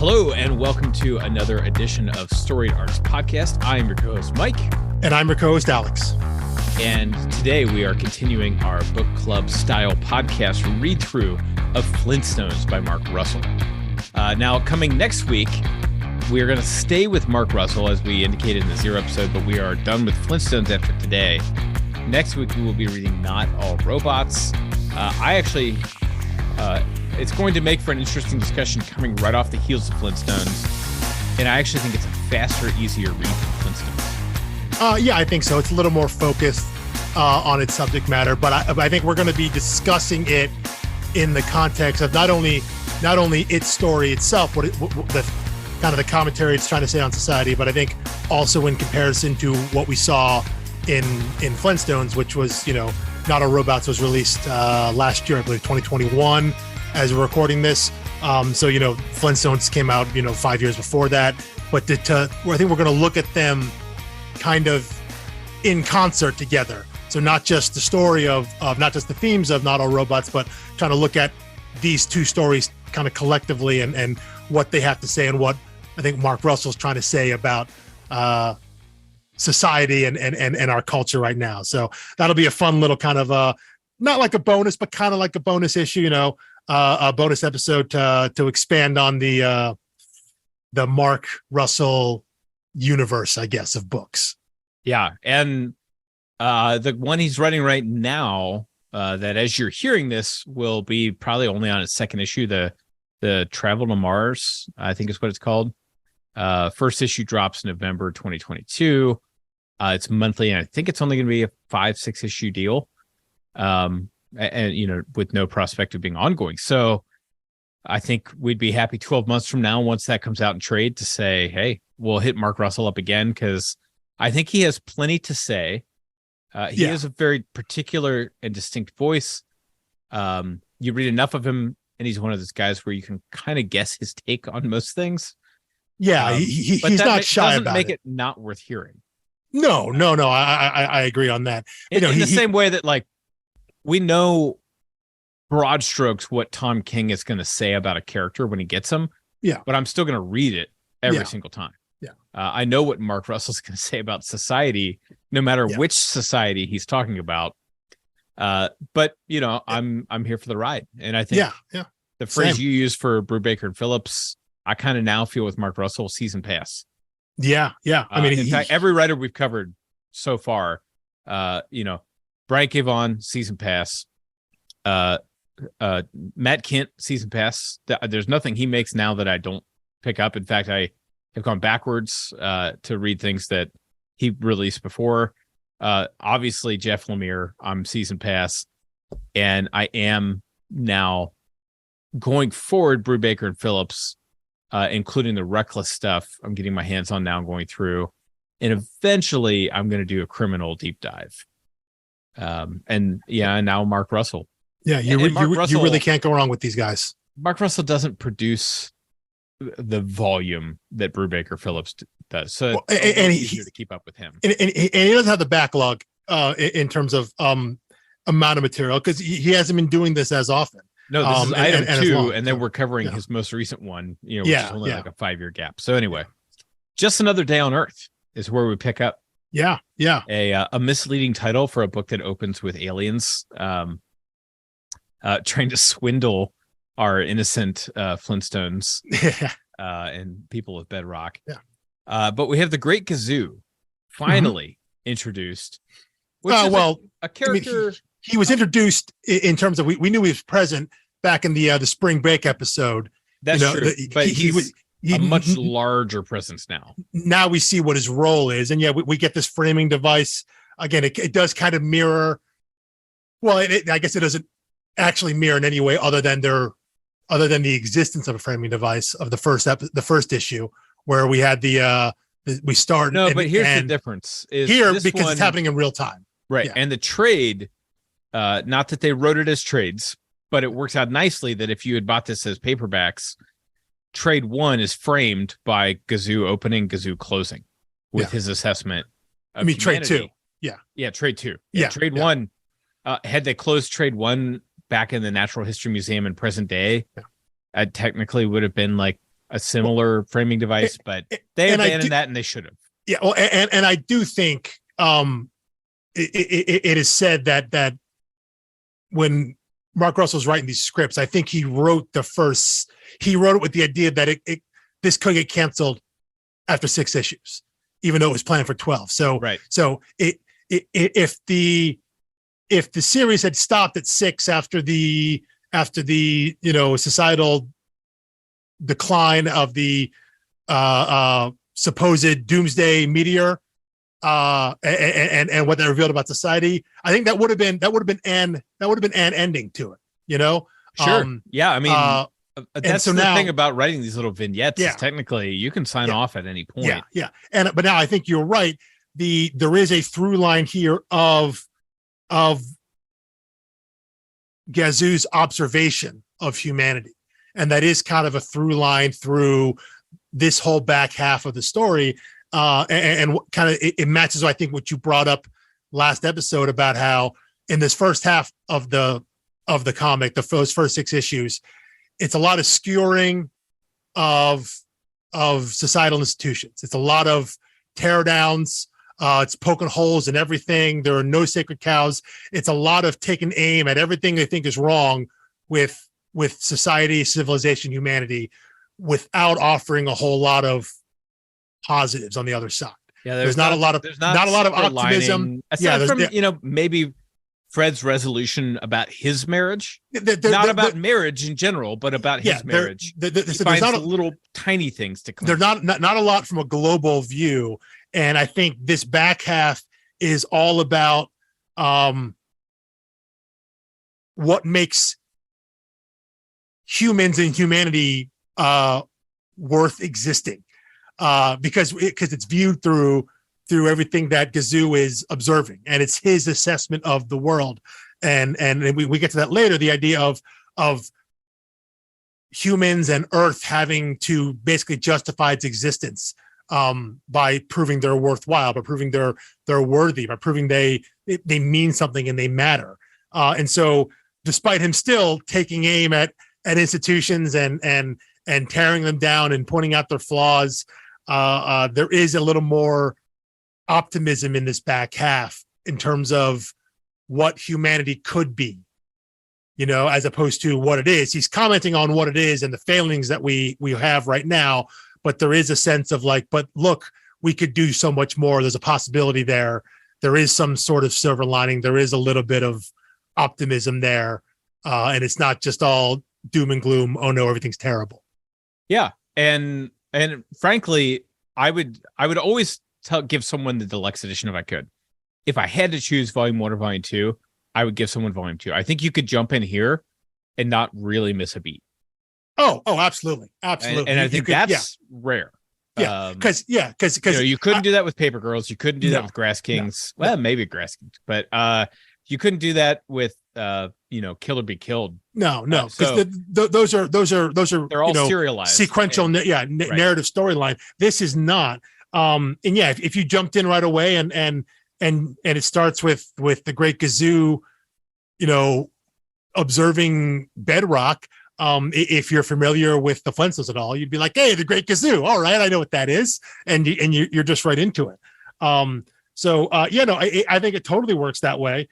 Hello, and welcome to another edition of Storied Arcs Podcast. I am your co-host, Mike. And I'm your co-host, Alex. And today we are continuing our book club style podcast read-through of Flintstones by Mark Russell. Now, coming next week, we're going to stay with Mark Russell, as we indicated in the Zero episode, but we are done with Flintstones after today. Next week, we will be reading Not All Robots. It's going to make for an interesting discussion coming right off the heels of Flintstones. And I actually think it's a faster, easier read than Flintstones. Yeah, I think so. It's a little more focused on its subject matter, but I think we're going to be discussing it in the context of not only its story itself, what the kind of the commentary it's trying to say on society, but I think also in comparison to what we saw in Flintstones, which was, Not All Robots was released last year, I believe 2021, as we're recording this. Flintstones came out, 5 years before that. But I think we're going to look at them kind of in concert together. So not just the story of not just the themes of Not All Robots, but trying to look at these two stories kind of collectively and what they have to say and what I think Mark Russell's trying to say about society and our culture right now. So that'll be a fun little kind of not like a bonus, but kind of like a bonus issue, a bonus episode to expand on the Mark Russell universe, I guess, of books. Yeah, and the one he's writing right now, that as you're hearing this will be probably only on its second issue, the Travel to Mars, I think is what it's called. First issue drops November 2022. It's monthly, and I think it's only going to be a 5-6 issue deal. And with no prospect of being ongoing. So I think we'd be happy 12 months from now, once that comes out in trade, to say, hey, we'll hit Mark Russell up again, because I think he has plenty to say. He has a very particular and distinct voice. You read enough of him, and he's one of those guys where you can kind of guess his take on most things. Yeah, he's not shy about it. Doesn't make it not worth hearing. No. I agree on that. In the same way that, like, we know broad strokes what Tom King is going to say about a character when he gets them. Yeah. But I'm still going to read it every single time. Yeah. I know what Mark Russell's going to say about society, no matter which society he's talking about. But I'm here for the ride. And I think the phrase you use for Brubaker and Phillips, I kind of now feel with Mark Russell, season pass. Yeah. I mean, in fact, every writer we've covered so far, Brian K. Vaughan, season pass. Matt Kent, season pass. There's nothing he makes now that I don't pick up. In fact, I have gone backwards to read things that he released before. Obviously, Jeff Lemire, I'm season pass. And I am now going forward, Brubaker and Phillips, including the Reckless stuff I'm getting my hands on now, going through. And eventually, I'm going to do a criminal deep dive. And now Mark Russell. Yeah, you really can't go wrong with these guys. Mark Russell doesn't produce the volume that Brubaker Phillips does, so it's easier to keep up with him. And he doesn't have the backlog in terms of amount of material, because he hasn't been doing this as often. No, this is item 2, and then we're covering his most recent one. Which is only like a 5-year gap. So anyway, Just Another Day on Earth is where we pick up. Yeah. A misleading title for a book that opens with aliens trying to swindle our innocent Flintstones and people of Bedrock. Yeah. But we have the Great Gazoo finally introduced. A character. I mean, he was introduced in terms of we knew he was present back in the spring break episode. That's true. But he's a much larger presence now. Now we see what his role is. And we get this framing device. Again, it does kind of mirror. Well, I guess it doesn't actually mirror in any way other than the existence of a framing device of the first issue, where we had we start. No, but here's the difference. Is here because it's happening in real time. Right. Yeah. And the trade, not that they wrote it as trades, but it works out nicely that if you had bought this as paperbacks, trade 1 is framed by Gazoo opening, Gazoo closing with his assessment of trade 2. Yeah, trade 2. Yeah, trade 1. Had they closed trade 1 back in the Natural History Museum in present day, technically would have been like a similar framing device, but they abandoned that, and they should have. Yeah, well, and I do think it is said that when Mark Russell's writing these scripts, I think he wrote it with the idea that this could get canceled after 6 issues, even though it was planned for 12. So right. So if the series had stopped at 6 after the societal decline of the supposed doomsday meteor and what they revealed about society, I think that would have been an ending to it, Sure. Yeah, I mean, that's so the now, thing about writing these little vignettes is technically you can sign off at any point. Yeah. But now I think you're right. There is a through line here of Gazoo's observation of humanity. And that is kind of a through line through this whole back half of the story. And kind of it matches, I think, what you brought up last episode about how in this first half of the comic, those first 6 issues, it's a lot of skewering of societal institutions. It's a lot of tear downs. It's poking holes in everything. There are no sacred cows. It's a lot of taking aim at everything they think is wrong with society, civilization, humanity, without offering a whole lot of positives on the other side. Yeah, there's not a lot of optimism. Aside from maybe Fred's resolution about his marriage, not about marriage in general, but about his marriage. He finds little tiny things to clean. There's not a lot from a global view, and I think this back half is all about what makes humans and humanity worth existing, because it's viewed through everything that Gazoo is observing, and it's his assessment of the world. And we get to that later, the idea of humans and Earth having to basically justify its existence by proving they're worthwhile, by proving they're worthy, by proving they mean something and they matter. And so despite him still taking aim at institutions and tearing them down and pointing out their flaws, there is a little more optimism in this back half in terms of what humanity could be, as opposed to what it is. He's commenting on what it is and the failings that we have right now, but there is a sense of like, but look, we could do so much more. There's a possibility there. There is some sort of silver lining. There is a little bit of optimism there. And it's not just all doom and gloom. Oh no, everything's terrible. Yeah. And frankly, I would always give someone the deluxe edition if I could. If I had to choose volume 1 or volume 2, I would give someone volume 2. I think you could jump in here and not really miss a beat. Oh, absolutely. Absolutely. And I think that's rare. Yeah. Cause you couldn't do that with Paper Girls. You couldn't do that with Grass Kings. Well, maybe Grass Kings, but you couldn't do that with Kill or Be Killed. No, because those are they're all serialized, sequential, narrative storyline. This is not. And yeah, if you jumped in right away and it starts with the Great Gazoo, observing Bedrock. If you're familiar with the Flintstones at all, you'd be like, "Hey, the Great Gazoo! All right, I know what that is," and you're just right into it. I think it totally works that way.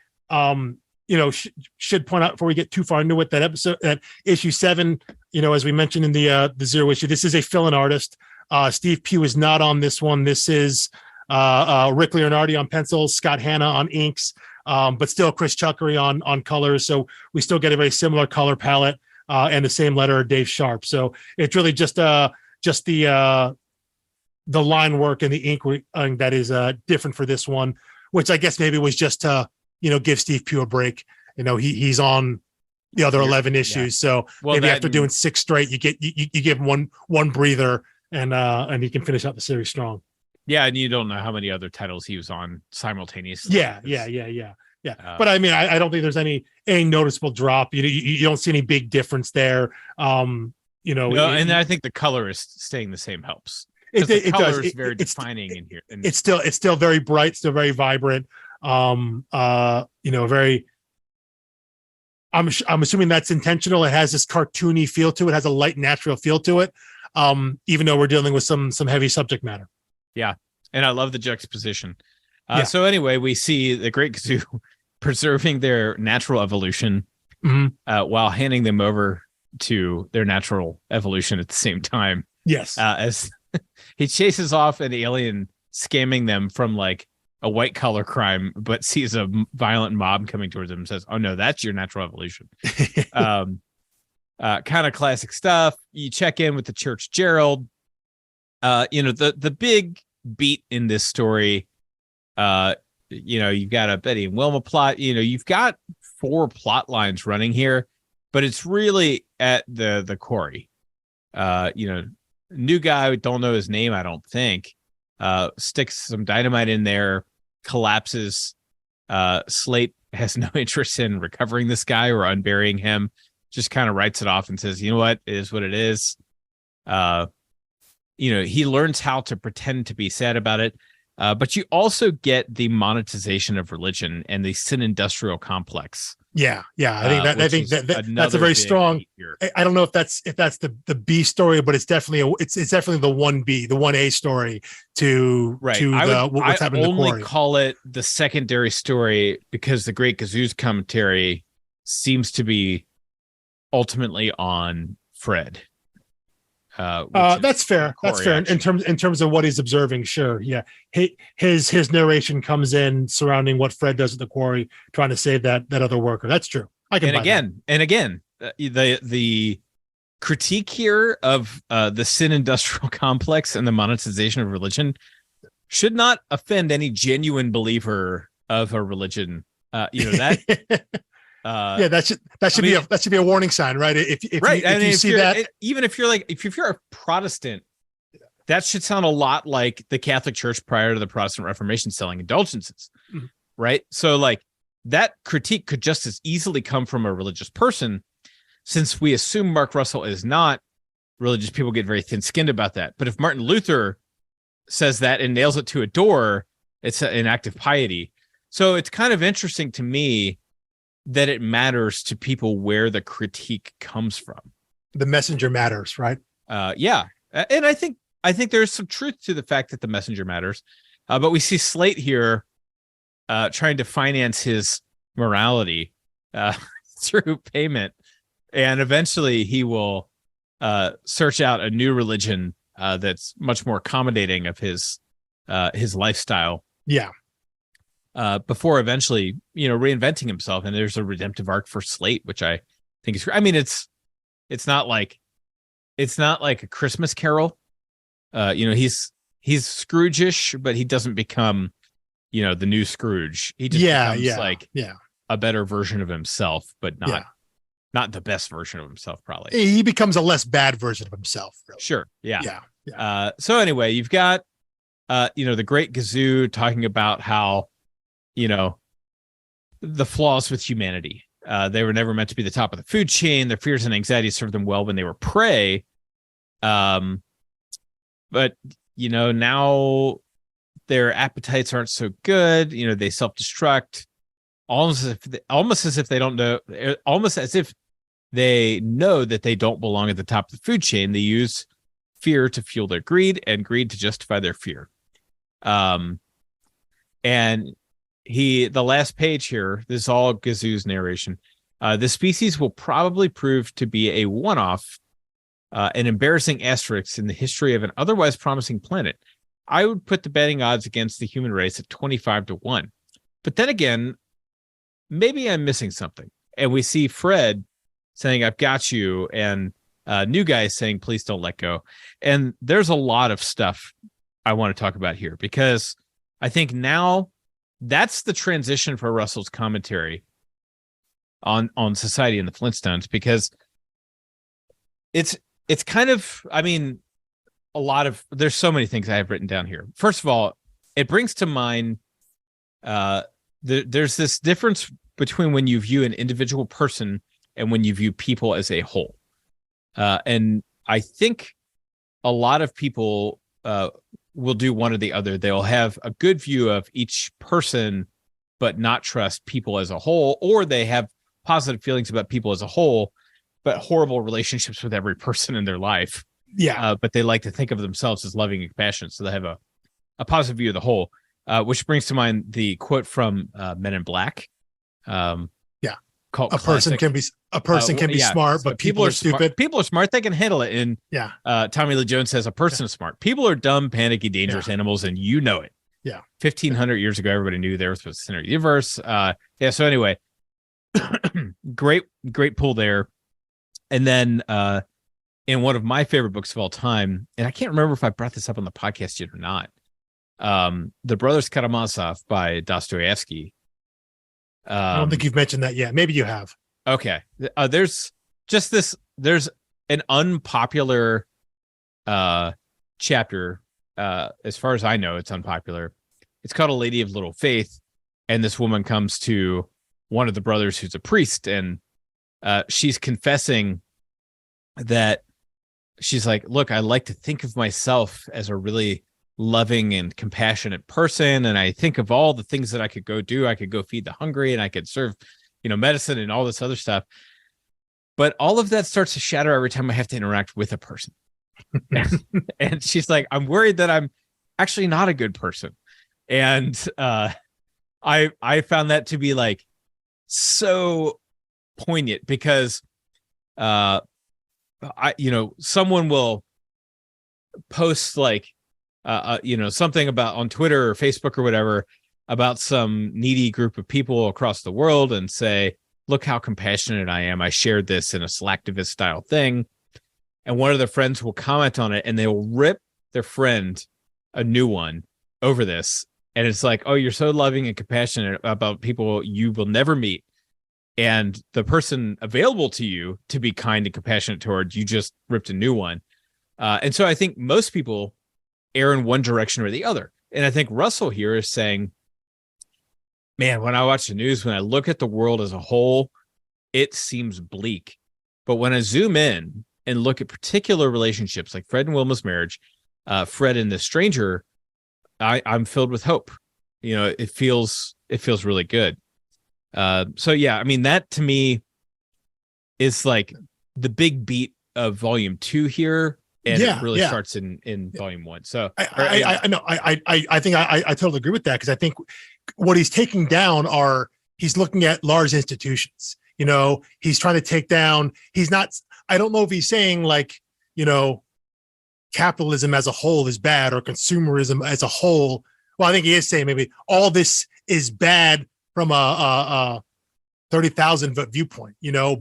Should point out before we get too far into it that issue 7, as we mentioned in the Zero issue, this is a fill-in artist. Steve Pugh is not on this one. This is Rick Leonardi on pencils, Scott Hanna on inks, but still Chris Chuckery on colors. So we still get a very similar color palette and the same letter, Dave Sharp. So it's really just the line work and the ink that is different for this one, which I guess maybe was just to give Steve Pugh a break. He's on the other 11 issues, so maybe after doing 6 straight, you give him one breather. And he can finish out the series strong. Yeah, and you don't know how many other titles he was on simultaneously. Yeah. But I mean, I don't think there's any noticeable drop. You don't see any big difference there. And I think the color is staying the same helps. The color is very defining in here. It's still very bright, still very vibrant. Very. I'm assuming that's intentional. It has this cartoony feel to it. It has a light, natural feel to it. even though we're dealing with some heavy subject matter. Yeah, and I love the juxtaposition. Yeah. So anyway, we see the Great Gazoo preserving their natural evolution while handing them over to their natural evolution at the same time. Yes. As he chases off an alien scamming them from like a white collar crime, but sees a violent mob coming towards him and says, "Oh no, that's your natural evolution." Kind of classic stuff. You check in with the Church Gerald. The big beat in this story, you've got a Betty and Wilma plot. You've got 4 plot lines running here, but it's really at the Corey. New guy, we don't know his name, I don't think. Sticks some dynamite in there, collapses. Slate has no interest in recovering this guy or unburying him. Just kind of writes it off and says, "You know what? It is what it is." He learns how to pretend to be sad about it. But you also get the monetization of religion and the sin industrial complex. Yeah. I think that's a very strong. I don't know if that's the B story, but it's definitely it's definitely the 1B, the 1A story to what's happening. I only call it the secondary story because the Great Gazoo's commentary seems to be ultimately on Fred. That's fair. That's fair in terms of what he's observing. Sure, yeah. His narration comes in surrounding what Fred does at the quarry, trying to save that other worker. That's true. And again, the critique here of the sin industrial complex and the monetization of religion should not offend any genuine believer of a religion. That. That should be a warning sign, right? If you see that, even if you're a Protestant, that should sound a lot like the Catholic Church prior to the Protestant Reformation selling indulgences, right? So like that critique could just as easily come from a religious person, since we assume Mark Russell is not religious. People get very thin-skinned about that. But if Martin Luther says that and nails it to a door, it's an act of piety. So it's kind of interesting to me that it matters to people where the critique comes from. The messenger matters, right? Yeah. And I think there's some truth to the fact that the messenger matters. But we see Slate here trying to finance his morality through payment. And eventually he will search out a new religion that's much more accommodating of his lifestyle. Yeah. Before eventually, reinventing himself. And there's a redemptive arc for Slate, which I think is, I mean, it's not like a Christmas Carol. He's Scrooge-ish, but he doesn't become, the new Scrooge. He just becomes a better version of himself, but not the best version of himself, probably. He becomes a less bad version of himself. Really. Sure. Yeah. So anyway, you've got, the Great Gazoo talking about how, the flaws with humanity. They were never meant to be the top of the food chain. Their fears and anxieties served them well when they were prey. But now their appetites aren't so good. They self-destruct almost as if they don't know, almost as if they know that they don't belong at the top of the food chain. They use fear to fuel their greed and greed to justify their fear. And the last page here, this is all Gazoo's narration. The species will probably prove to be a one-off, an embarrassing asterisk in the history of an otherwise promising planet. I would put the betting odds against the human race at 25-1. But then again, maybe I'm missing something. And we see Fred saying, "I've got you," and new guy saying, "Please don't let go." And there's a lot of stuff I want to talk about here, because I think now that's the transition for Russell's commentary on society and the Flintstones, because it's kind of, I mean, there's so many things I have written down here. First of all, it brings to mind there's this difference between when you view an individual person and when you view people as a whole. And I think a lot of people will do one or the other. They'll have a good view of each person, but not trust people as a whole, or they have positive feelings about people as a whole, but horrible relationships with every person in their life. Yeah. But they like to think of themselves as loving and compassionate, so they have a positive view of the whole. Which brings to mind the quote from Men in Black. Yeah. Cult A person classic. can be smart, So but people are smart. stupid. People are smart. They can handle it. And Tommy Lee Jones says a person is smart. People are dumb, panicky, dangerous animals, and you know it. Yeah. 1,500 years ago, everybody knew the Earth was the center of the universe. So anyway, great pull there. And then in one of my favorite books of all time, and I can't remember if I brought this up on the podcast yet or not, The Brothers Karamazov by Dostoevsky. I don't think you've mentioned that yet. Maybe you have. Okay. There's an unpopular chapter. As far as I know, it's unpopular. It's called A Lady of Little Faith. And this woman comes to one of the brothers who's a priest, and she's confessing that she's like, look, I like to think of myself as a really loving and compassionate person, and I think of all the things that I could go do. I could go feed the hungry, and I could serve, medicine and all this other stuff. But all of that starts to shatter every time I have to interact with a person. And she's like, I'm worried that I'm actually not a good person. And I found that to be like so poignant, because someone will post like something about on Twitter or Facebook or whatever about some needy group of people across the world and say, look how compassionate I am. I shared this in a Slacktivist style thing. And one of their friends will comment on it, and they will rip their friend a new one over this. And it's like, oh, you're so loving and compassionate about people you will never meet. And the person available to you to be kind and compassionate towards, you just ripped a new one. And so I think most people err in one direction or the other. And I think Russell here is saying, man, when I watch the news, when I look at the world as a whole, it seems bleak. But when I zoom in and look at particular relationships like Fred and Wilma's marriage, Fred and the stranger, I'm filled with hope. It feels really good. That to me is like the big beat of volume 2 here. And it really starts in volume 1. So I know. I think I totally agree with that, because I think what he's taking down he's looking at large institutions. He's trying to take down. He's not. I don't know if he's saying like capitalism as a whole is bad, or consumerism as a whole. Well, I think he is saying maybe all this is bad from a 30,000 foot viewpoint,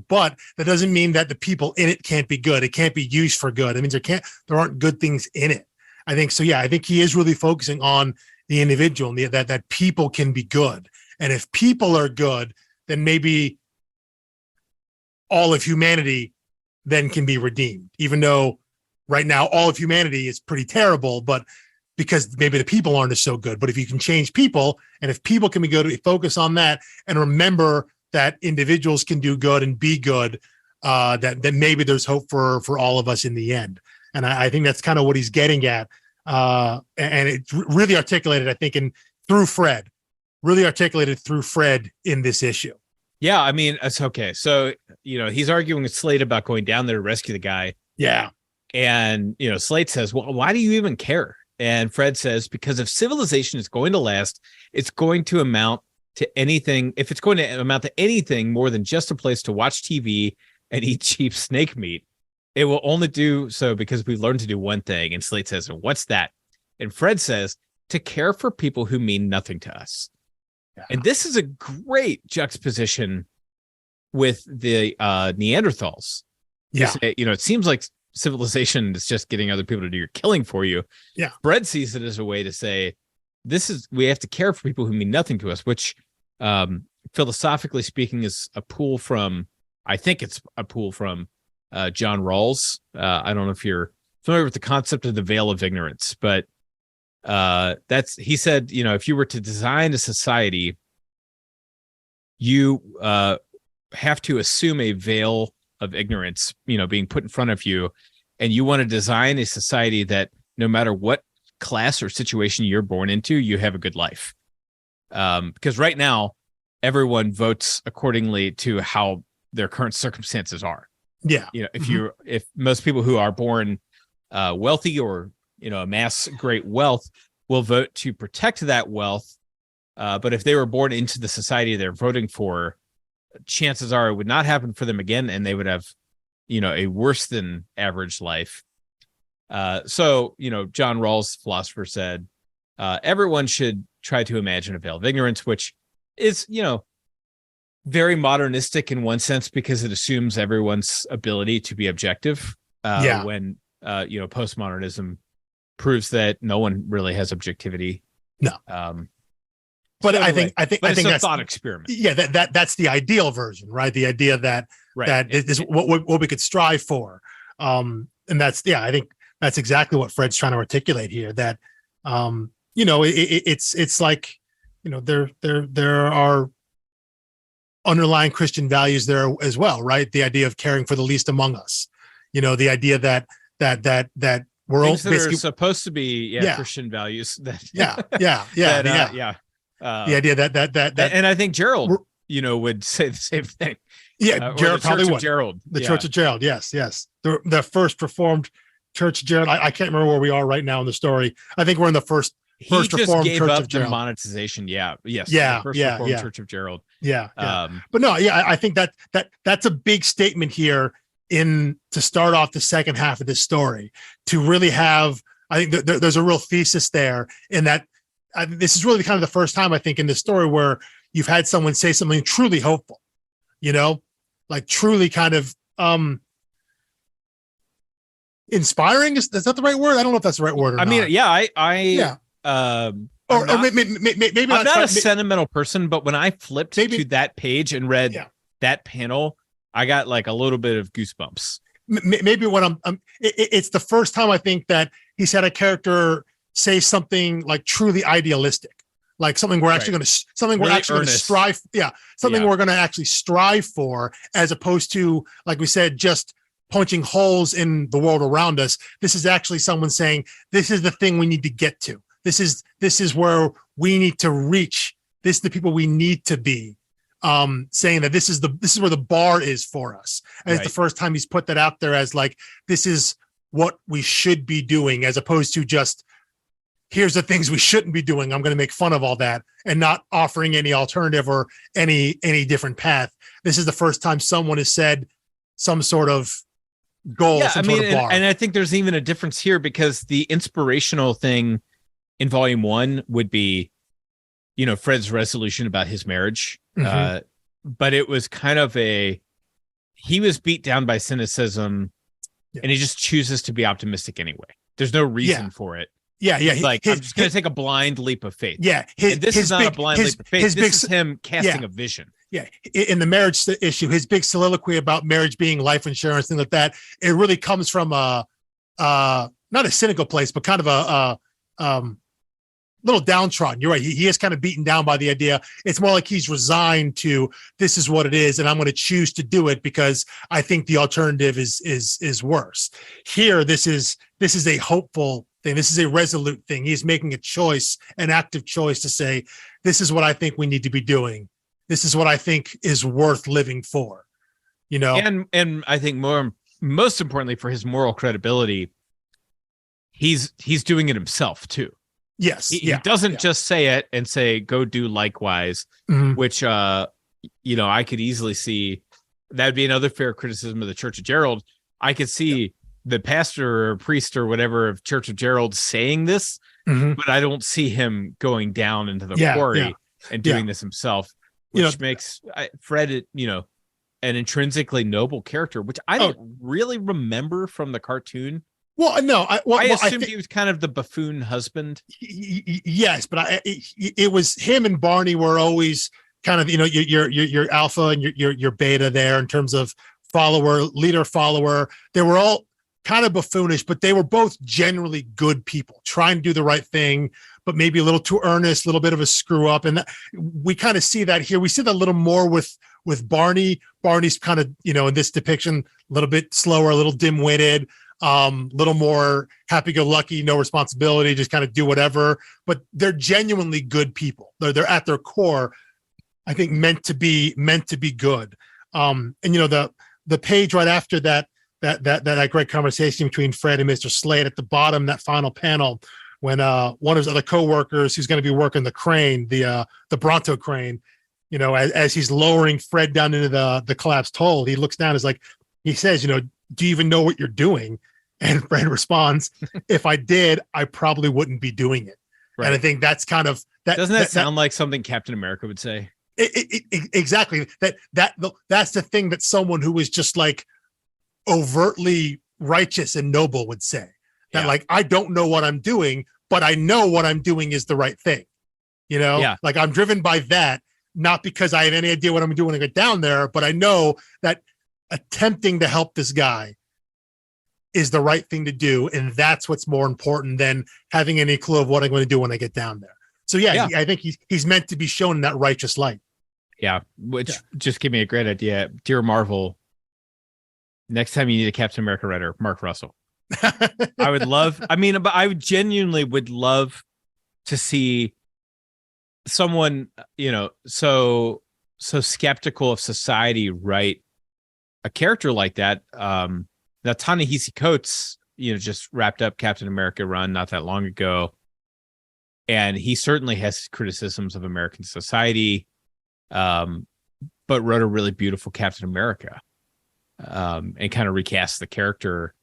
but that doesn't mean that the people in it can't be good. It can't be used for good. It means there aren't good things in it. I think so. Yeah. I think he is really focusing on the individual, and that people can be good. And if people are good, then maybe all of humanity then can be redeemed, even though right now all of humanity is pretty terrible, but because maybe the people aren't so good. But if you can change people, and if people can be good, focus on that and remember that individuals can do good and be good, that maybe there's hope for all of us in the end. And I think that's kind of what he's getting at. And it's really articulated, I think, through Fred in this issue. Yeah, I mean, it's okay. So, he's arguing with Slate about going down there to rescue the guy. Yeah. And, Slate says, well, why do you even care? And Fred says, because if civilization is going to last, it's going to amount to anything. If it's going to amount to anything more than just a place to watch TV and eat cheap snake meat, it will only do so because we've learned to do one thing. And Slate says, what's that? And Fred says, to care for people who mean nothing to us. Yeah. And this is a great juxtaposition with the Neanderthals. Yeah. It seems like civilization is just getting other people to do your killing for you. Yeah. Fred sees it as a way to say, we have to care for people who mean nothing to us, which philosophically speaking is a pull from, I think it's a pull from John Rawls. I don't know if you're familiar with the concept of the veil of ignorance, but he said, if you were to design a society, you have to assume a veil of ignorance, being put in front of you, and you want to design a society that no matter what class or situation you're born into, you have a good life. Because right now, everyone votes accordingly to how their current circumstances are. Yeah. If most people who are born wealthy or, amass great wealth will vote to protect that wealth. But if they were born into the society they're voting for, chances are it would not happen for them again, and they would have, a worse than average life. So, John Rawls, philosopher, said, everyone should try to imagine a veil of ignorance, which is, very modernistic in one sense because it assumes everyone's ability to be objective. When, postmodernism proves that no one really has objectivity. No. But I think it's a that's thought experiment. Yeah, that's the ideal version, right? The idea that is what we could strive for, and that's I think that's exactly what Fred's trying to articulate here. That it's like there are underlying Christian values there as well, right? The idea of caring for the least among us, the idea that we're all basically supposed to be Christian values. That the idea that and I think Gerald, would say the same thing. Yeah, Gerald probably would. Gerald, the Church of Gerald. Yes. The first Reformed Church of Gerald. I can't remember where we are right now in the story. I think we're in the first Reformed gave Church up of Gerald. The monetization. First Reformed Church of Gerald. But no, I think that's a big statement here to start off the second half of this story, to really have. I think there's a real thesis there in that. This is really kind of the first time I think in this story where you've had someone say something truly hopeful, like truly kind of inspiring. Is that the right word? I don't know if that's the right word. Or maybe I'm not a sentimental person, but when I flipped to that page and read that panel, I got like a little bit of goosebumps. Maybe when it's the first time I think that he's had a character say something like truly idealistic, like something we're actually going to strive. We're going to actually strive for, as opposed to, like we said, just punching holes in the world around us. This is actually someone saying, this is the thing we need to get to. This is where we need to reach. This is the people we need to be. Saying that this is where the bar is for us. And it's the first time he's put that out there as like, this is what we should be doing, as opposed to just, here's the things we shouldn't be doing. I'm going to make fun of all that and not offering any alternative or any different path. This is the first time someone has said some sort of goal. Sort of bar. And I think there's even a difference here, because the inspirational thing in volume 1 would be, Fred's resolution about his marriage. Mm-hmm. But it was kind of he was beat down by cynicism and he just chooses to be optimistic anyway. There's no reason for it. Yeah. I'm just going to take a blind leap of faith. Yeah. This is not a blind leap of faith. This is him casting a vision. Yeah. In the marriage issue, his big soliloquy about marriage being life insurance, things like that, it really comes from not a cynical place, but kind of a little downtrodden. You're right. He is kind of beaten down by the idea. It's more like he's resigned to, this is what it is, and I'm going to choose to do it because I think the alternative is worse. Here, this is a hopeful thing. This is a resolute thing. He's making a choice, an active choice to say, this is what I think we need to be doing. This is what I think is worth living for, And I think most importantly for his moral credibility, he's doing it himself too. Yes. He doesn't just say it and say, go do likewise, which, I could easily see that would be another fair criticism of the Church of Gerald. I could see the pastor or priest or whatever of Church of Gerald saying this, but I don't see him going down into the quarry and doing this himself, which makes Fred, an intrinsically noble character, which I don't really remember from the cartoon. Well, no, I assumed he was kind of the buffoon husband. Yes, but it was him and Barney were always kind of, your alpha and your beta there in terms of leader follower. They were all kind of buffoonish, but they were both generally good people trying to do the right thing, but maybe a little too earnest, a little bit of a screw up. And we kind of see that here. We see that a little more with Barney. Barney's kind of, in this depiction, a little bit slower, a little dim-witted, little more happy-go-lucky, no responsibility, just kind of do whatever. But they're genuinely good people. They're at their core, I think, meant to be good. And the page right after that that great conversation between Fred and Mr. Slade at the bottom, that final panel, when one of his other coworkers who's going to be working the crane, the Bronto crane, as he's lowering Fred down into the collapsed hole, he looks down, he says, do you even know what you're doing? And Fred responds, if I did, I probably wouldn't be doing it. Right. And I think that's kind of that. Doesn't that sound like something Captain America would say? Exactly. That's the thing that someone who is just like overtly righteous and noble would say. That I don't know what I'm doing, but I know what I'm doing is the right thing. Like I'm driven by that, not because I have any idea what I'm doing when I get down there, but I know that attempting to help this guy is the right thing to do. And that's what's more important than having any clue of what I'm going to do when I get down there. So I think he's meant to be shown in that righteous light. Yeah. Which just gave me a great idea. Dear Marvel, next time you need a Captain America writer, Mark Russell. I would genuinely would love to see someone, so skeptical of society write a character like that. Now Ta-Nehisi Coates, just wrapped up Captain America run not that long ago. And he certainly has criticisms of American society, but wrote a really beautiful Captain America, and kind of recast the character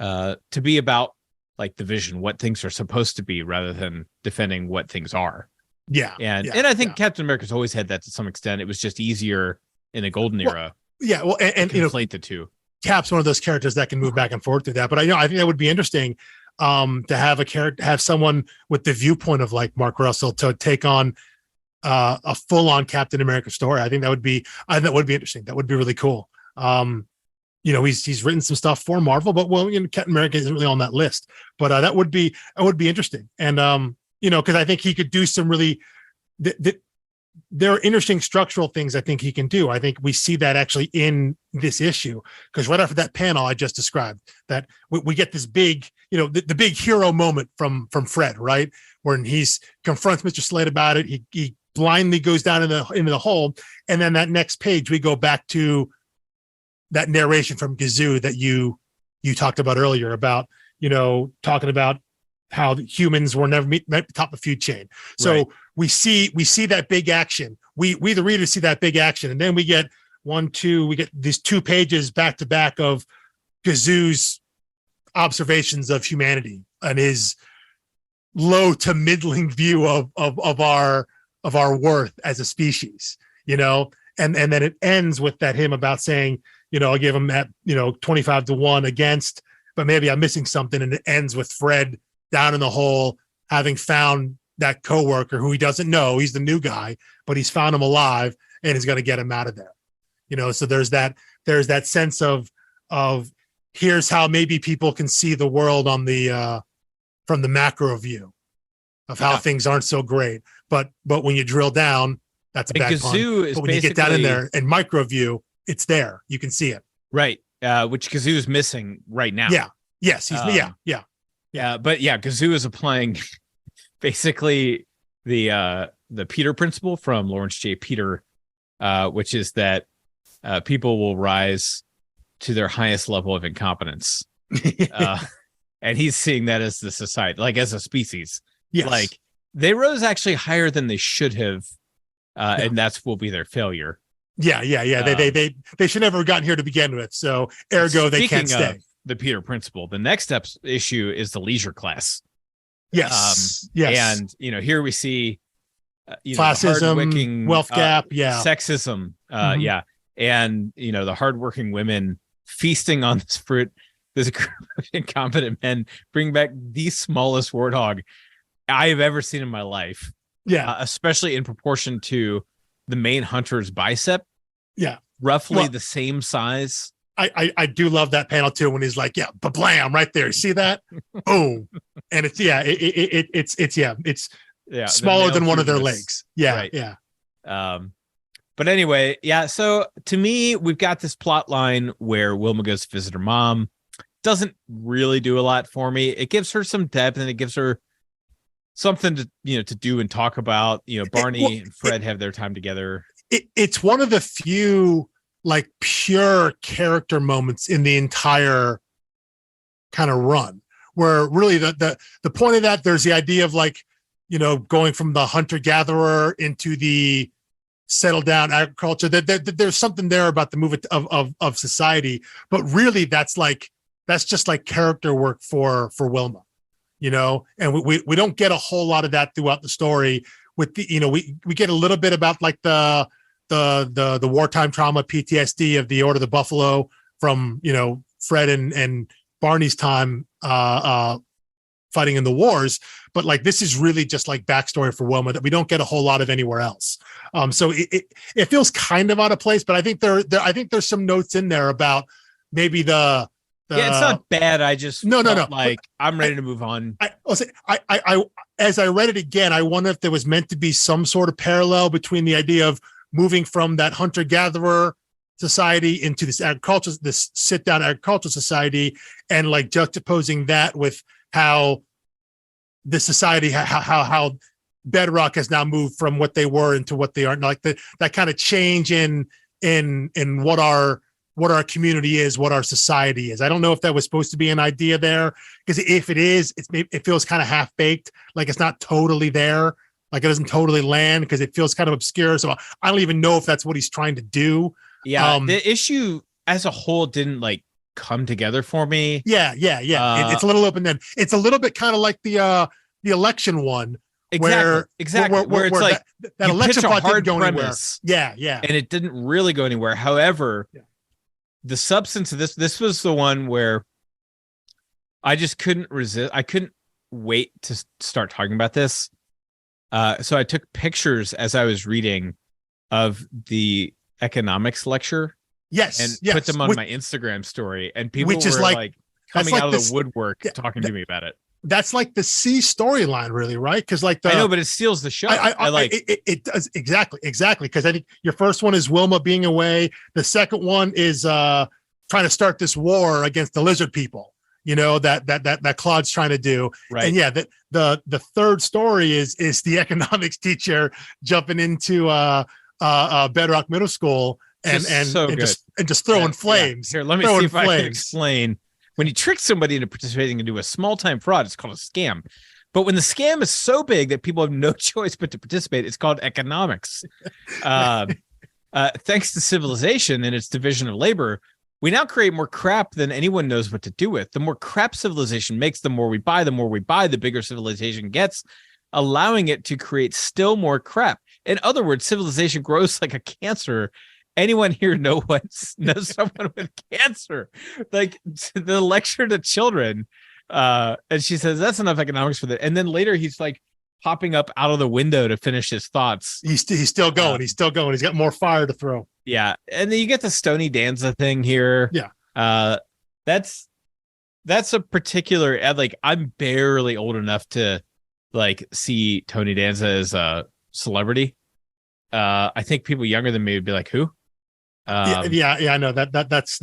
to be about like the vision, what things are supposed to be, rather than defending what things are. Yeah. And I think Captain America's always had that to some extent. It was just easier in the golden era. Well, and conflate the two. Cap's one of those characters that can move back and forth through that. But I think that would be interesting to have someone with the viewpoint of like Mark Russell to take on a full-on Captain America story. I think that would be interesting. That would be really cool. He's written some stuff for Marvel, but Captain America isn't really on that list. But that would be interesting. And because I think he could do some really there are interesting structural things I think he can do. I think we see that actually in this issue, because right after that panel I just described, that we get this big, the big hero moment from Fred, right? When he's confronts Mr. Slade about it. He blindly goes down into the hole. And then that next page, we go back to that narration from Gazoo that you talked about earlier about, talking about how humans were never meant to top the food chain. So right. we see that big action. We the readers see that big action, and then we get these 2 pages back to back of Gazoo's observations of humanity and his low to middling view of our worth as a species, and then it ends with that hymn about saying, I'll give him at 25-1 against, but maybe I'm missing something, and it ends with Fred down in the hole, having found that coworker who he doesn't know. He's the new guy, but he's found him alive and is going to get him out of there. So there's that sense of here's how maybe people can see the world on the from the macro view of how things aren't so great. But when you drill down, that's a bad pun. But when you get down in there and micro view, it's there. You can see it. Right. Which Gazoo is missing right now. Yeah. Yes. He's Yeah, but Gazoo is applying basically the Peter principle from Lawrence J. Peter, which is that people will rise to their highest level of incompetence, and he's seeing that as the society, like as a species. Yes. Like they rose actually higher than they should have, and that's will be their failure. Yeah. They should never have gotten here to begin with. So ergo, they can't stay. The Peter principle. The next issue is the leisure class. Yes. And here we see classism, wealth gap, sexism, and the hardworking women feasting on this fruit. This group of incompetent men bring back the smallest warthog I have ever seen in my life. Yeah, especially in proportion to the main hunter's bicep. Yeah, roughly the same size. I do love that panel too, when he's like, blam, right there. You see that? Boom. And it's smaller than one of their legs. Yeah. Right. Yeah. But anyway, so to me, we've got this plot line where Wilma goes to visit her mom. Doesn't really do a lot for me. It gives her some depth, and it gives her something to to do and talk about. Barney and Fred have their time together. It's one of the few like pure character moments in the entire kind of run, where really the point of that, there's the idea of like, going from the hunter gatherer into the settled down agriculture. There's something there about the movement of society, but really that's just like character work for Wilma, and we don't get a whole lot of that throughout the story. With we get a little bit about like the wartime trauma, PTSD of the Order of the Buffalo from Fred and Barney's time fighting in the wars, but like this is really just like backstory for Wilma that we don't get a whole lot of anywhere else. So it feels kind of out of place, but I think there's some notes in there about maybe the it's not bad. I just no. Like I'm ready to move on. I as I read it again, I wonder if there was meant to be some sort of parallel between the idea of moving from that hunter gatherer society into this sit down agricultural society, and like juxtaposing that with how the society, how Bedrock has now moved from what they were into what they are, like that kind of change in what our community is, what our society is. I don't know if that was supposed to be an idea there, because if it is, it feels kind of half baked, like it's not totally there, like it doesn't totally land because it feels kind of obscure. So I don't even know if that's what he's trying to do. Yeah, the issue as a whole didn't like come together for me. Yeah. It's a little open-ended. It's a little bit kind of like the election one. Exactly. Where it's like that election plot didn't go anywhere. Yeah. And it didn't really go anywhere. However, the substance of this was the one where I just couldn't resist. I couldn't wait to start talking about this. So I took pictures as I was reading of the economics lecture. Yes, and put them on my Instagram story, and people were like coming out of the woodwork talking to me about it. That's like the C storyline, really, right? Because like I know, but it steals the show. It does exactly because I think your first one is Wilma being away. The second one is trying to start this war against the lizard people. That Claude's trying to do, right? And yeah, the third story is the economics teacher jumping into Bedrock Middle School. And just throwing flames. Yeah. Here, let me see if I can explain. When you trick somebody into participating into a small time fraud, it's called a scam. But when the scam is so big that people have no choice but to participate, it's called economics. Thanks to civilization and its division of labor, we now create more crap than anyone knows what to do with. The more crap civilization makes, the more we buy. The more we buy, the bigger civilization gets, allowing it to create still more crap. In other words, civilization grows like a cancer. Anyone here knows someone with cancer? Like the lecture to children, and she says that's enough economics for that. And then later he's like popping up out of the window to finish his thoughts. He's still going. He's got more fire to throw. Yeah, and then you get the Stony Danza thing here. Yeah, that's a particular. Like I'm barely old enough to like see Tony Danza as a celebrity. I think people younger than me would be like, who? I know that's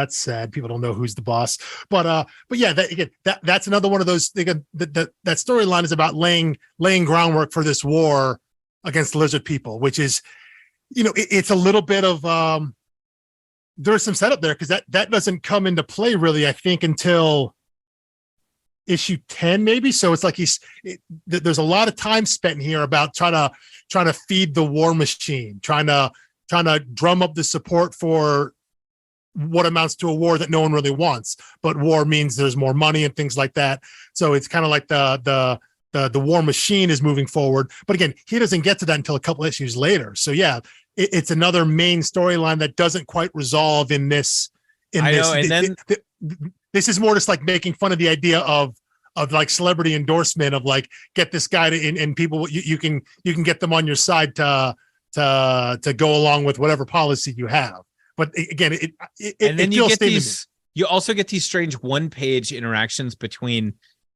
sad. People don't know who's the boss, but yeah, that's another one of those. That storyline is about laying groundwork for this war against lizard people, which is, it's a little bit of there's some setup there because that doesn't come into play really, I think, until issue 10 maybe. So it's like there's a lot of time spent here about trying to feed the war machine, trying to drum up the support for what amounts to a war that no one really wants, but war means there's more money and things like that. So it's kind of like the war machine is moving forward. But again, he doesn't get to that until a couple issues later. So yeah, it's another main storyline that doesn't quite resolve in this. This is more just like making fun of the idea of like celebrity endorsement of like, get this guy to, and people, you can get them on your side to go along with whatever policy you have. But again, and then you get these. You also get these strange one-page interactions between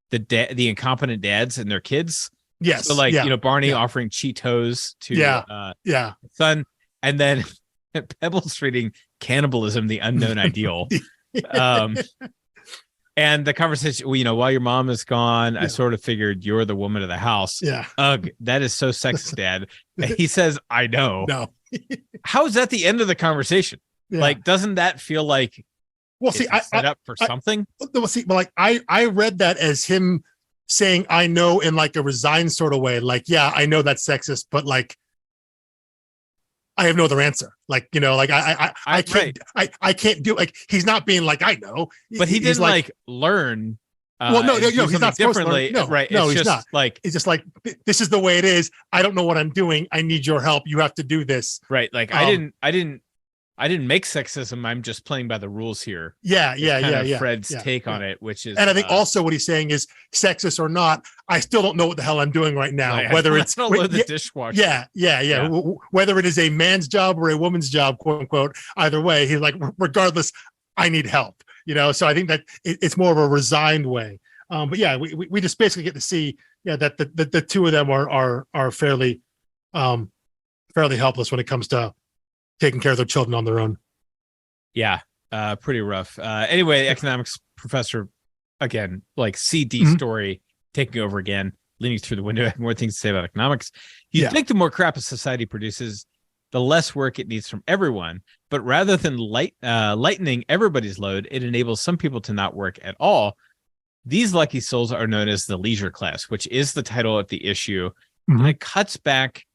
the incompetent dads and their kids. Yes. So like Barney offering Cheetos to son, and then Pebbles reading Cannibalism: The Unknown Ideal. And the conversation, well, while your mom is gone, I Yeah. sort of figured you're the woman of the house. Yeah. Ugh, that is so sexist, Dad. And he says, I know. No. How is that the end of the conversation? Yeah. Like, doesn't that feel like Well, it's see, a setup for something? Well, see, but like I read that as him saying I know in like a resigned sort of way. Like, yeah, I know that's sexist, but like I have no other answer. Like, like I can't I can't do, like, he's not being like, I know. But he He's didn't like learn. Well, no, do he's not something supposed to learn. differently. No, Right. no, It's he's just not. like, It's just like, this is the way it is. I don't know what I'm doing. I need your help. You have to do this. right. Like, I didn't make sexism. I'm just playing by the rules here. Yeah. Fred's take on it, which is, and I think also what he's saying is, sexist or not, I still don't know what the hell I'm doing right now. like, Whether it's load the dishwasher. Yeah. Whether it is a man's job or a woman's job, quote unquote, either way, he's like, regardless, I need help. So I think that it's more of a resigned way. But yeah, we just basically get to see, that the two of them are fairly helpless when it comes to taking care of their children on their own. Yeah, pretty rough. Anyway, economics professor, again, like CD story taking over again, leaning through the window. I have more things to say about economics. You think the more crap a society produces, the less work it needs from everyone. But rather than lightening everybody's load, it enables some people to not work at all. These lucky souls are known as the leisure class, which is the title of the issue. And it cuts back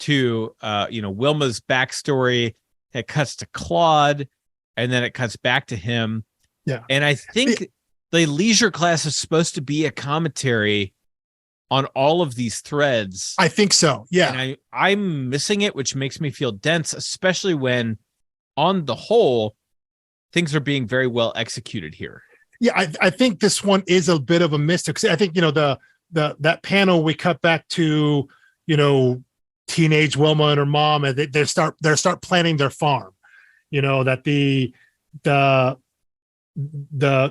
to Wilma's backstory. It cuts to Claude, and then it cuts back to him. Yeah. And I think the leisure class is supposed to be a commentary on all of these threads. I think so. Yeah. And I'm missing it, which makes me feel dense, especially when, on the whole, things are being very well executed here. Yeah, I think this one is a bit of a mystery. I think, that panel we cut back to, teenage Wilma and her mom, and they start planning their farm. That the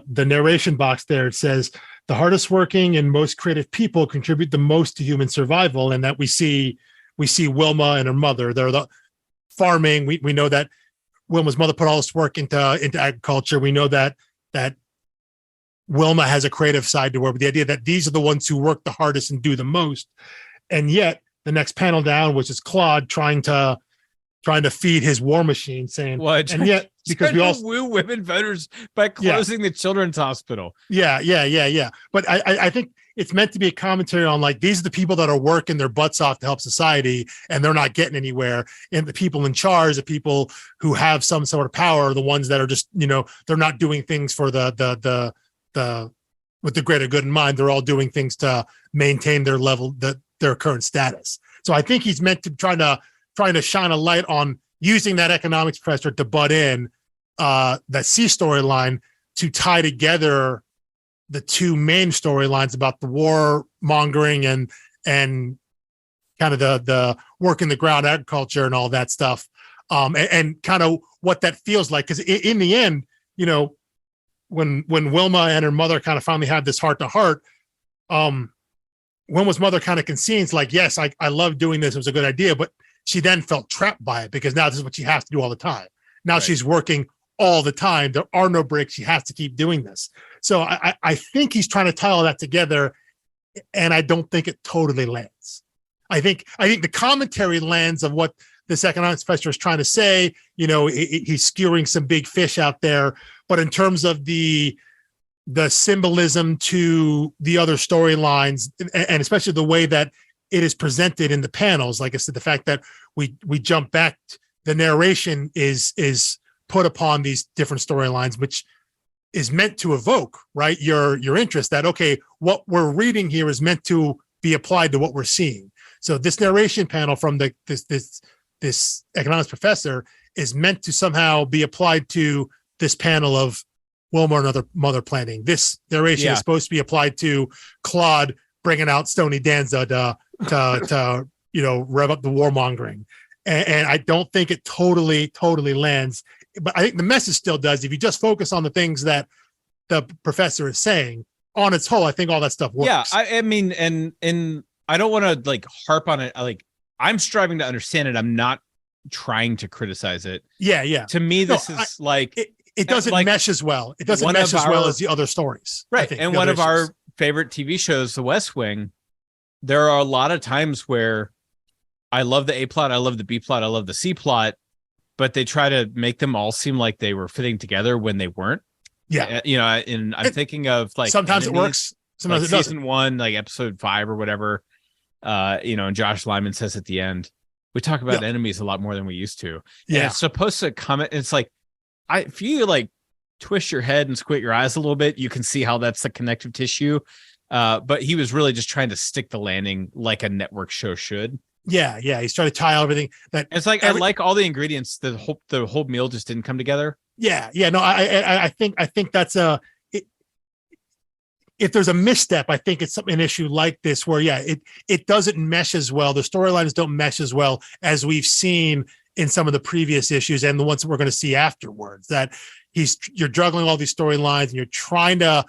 narration box there, it says the hardest working and most creative people contribute the most to human survival, and that we see Wilma and her mother. They're the farming. We know that Wilma's mother put all this work into agriculture. We know that Wilma has a creative side to her, but the idea that these are the ones who work the hardest and do the most. And yet the next panel down, which is Claude trying to feed his war machine, saying, what? And yet, because we all woo women voters by closing the children's hospital. Yeah. But I think it's meant to be a commentary on, like, these are the people that are working their butts off to help society, and they're not getting anywhere. And the people in charge, the people who have some sort of power, are the ones that are just, they're not doing things for the with the greater good in mind. They're all doing things to maintain their level, their current status. So I think he's meant to trying to shine a light on using that economics professor to butt in that C storyline to tie together the two main storylines about the war mongering and kind of the work in the ground agriculture and all that stuff, and kind of what that feels like. Because in the end, when Wilma and her mother kind of finally have this heart to heart, Wilma's mother kind of concedes, like, yes, I love doing this. It was a good idea. But she then felt trapped by it, because now this is what she has to do all the time. Now she's working all the time. There are no breaks. She has to keep doing this. So I think he's trying to tie all that together, and I don't think it totally lands. I think the commentary lands of what this economics professor is trying to say. He's skewering some big fish out there, but in terms of the symbolism to the other storylines, and especially the way that it is presented in the panels, like I said, the fact that we jump back, the narration is put upon these different storylines, which is meant to evoke, right, your interest, that, okay, what we're reading here is meant to be applied to what we're seeing. So this narration panel from this economics professor is meant to somehow be applied to this panel of Wilma and other mother planning. This narration is supposed to be applied to Claude bringing out Stony Danza to rev up the warmongering. And I don't think it totally lands, but I think the message still does. If you just focus on the things that the professor is saying, on its whole, I think all that stuff works. Yeah, I mean, and I don't want to like harp on it. Like, I'm striving to understand it. I'm not trying to criticize it. Yeah. To me, this is it doesn't like, mesh as well. It doesn't one mesh of as well our- as the other stories. I Right. think, And the one other of our issues. favorite TV shows, The West Wing, there are a lot of times where I love the A plot, I love the B plot, I love the C plot, but they try to make them all seem like they were fitting together when they weren't. Yeah. You know, and I'm thinking of like sometimes Enemies, it works, sometimes like it doesn't. season 1, like episode 5 or whatever. You know, and Josh Lyman says at the end, we talk about enemies a lot more than we used to. Yeah. And it's supposed to comment. It's like, if you like twist your head and squint your eyes a little bit, you can see how that's the connective tissue. But he was really just trying to stick the landing like a network show should. Yeah. He's trying to tie everything. That it's like I like all the ingredients. The whole meal just didn't come together. Yeah. No, I think that's if there's a misstep, I think it's an issue like this where it doesn't mesh as well. The storylines don't mesh as well as we've seen in some of the previous issues and the ones that we're going to see afterwards. That you're juggling all these storylines and you're trying to.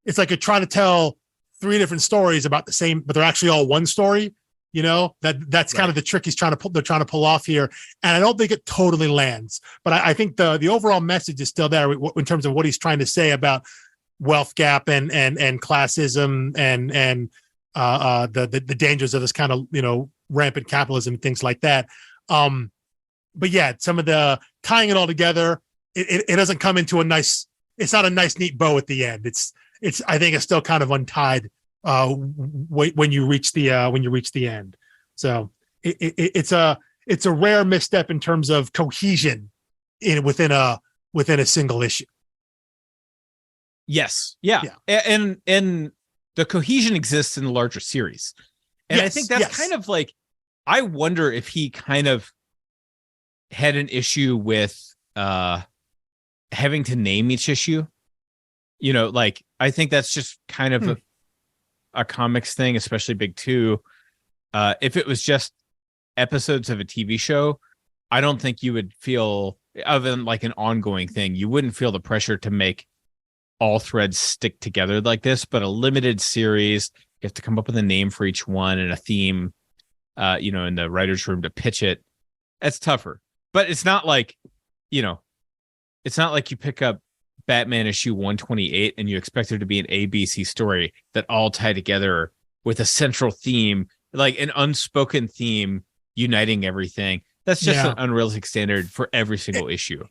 It's like you're trying to tell 3 different stories about the same, but they're actually all one story. You know, that's kind of the trick they're trying to pull off here. And I don't think it totally lands, but I think the overall message is still there in terms of what he's trying to say about wealth gap and classism and the dangers of this kind of, rampant capitalism and things like that. But yeah, some of the tying it all together, it doesn't come into it's not a nice, neat bow at the end. I think it's still kind of untied when you reach the end. So it's a rare misstep in terms of cohesion within a single issue. Yes. Yeah. And the cohesion exists in the larger series. And I think that's kind of like, I wonder if he kind of had an issue with having to name each issue. Like I think that's just kind of a comics thing, especially Big Two. If it was just episodes of a TV show, I don't think you would feel, other than like an ongoing thing, you wouldn't feel the pressure to make all threads stick together like this. But a limited series, you have to come up with a name for each one and a theme, in the writer's room to pitch it. That's tougher. But it's not like, it's not like you pick up Batman issue 128 and you expect there to be an ABC story that all tie together with a central theme, like an unspoken theme uniting everything. That's just an unrealistic standard for every single issue.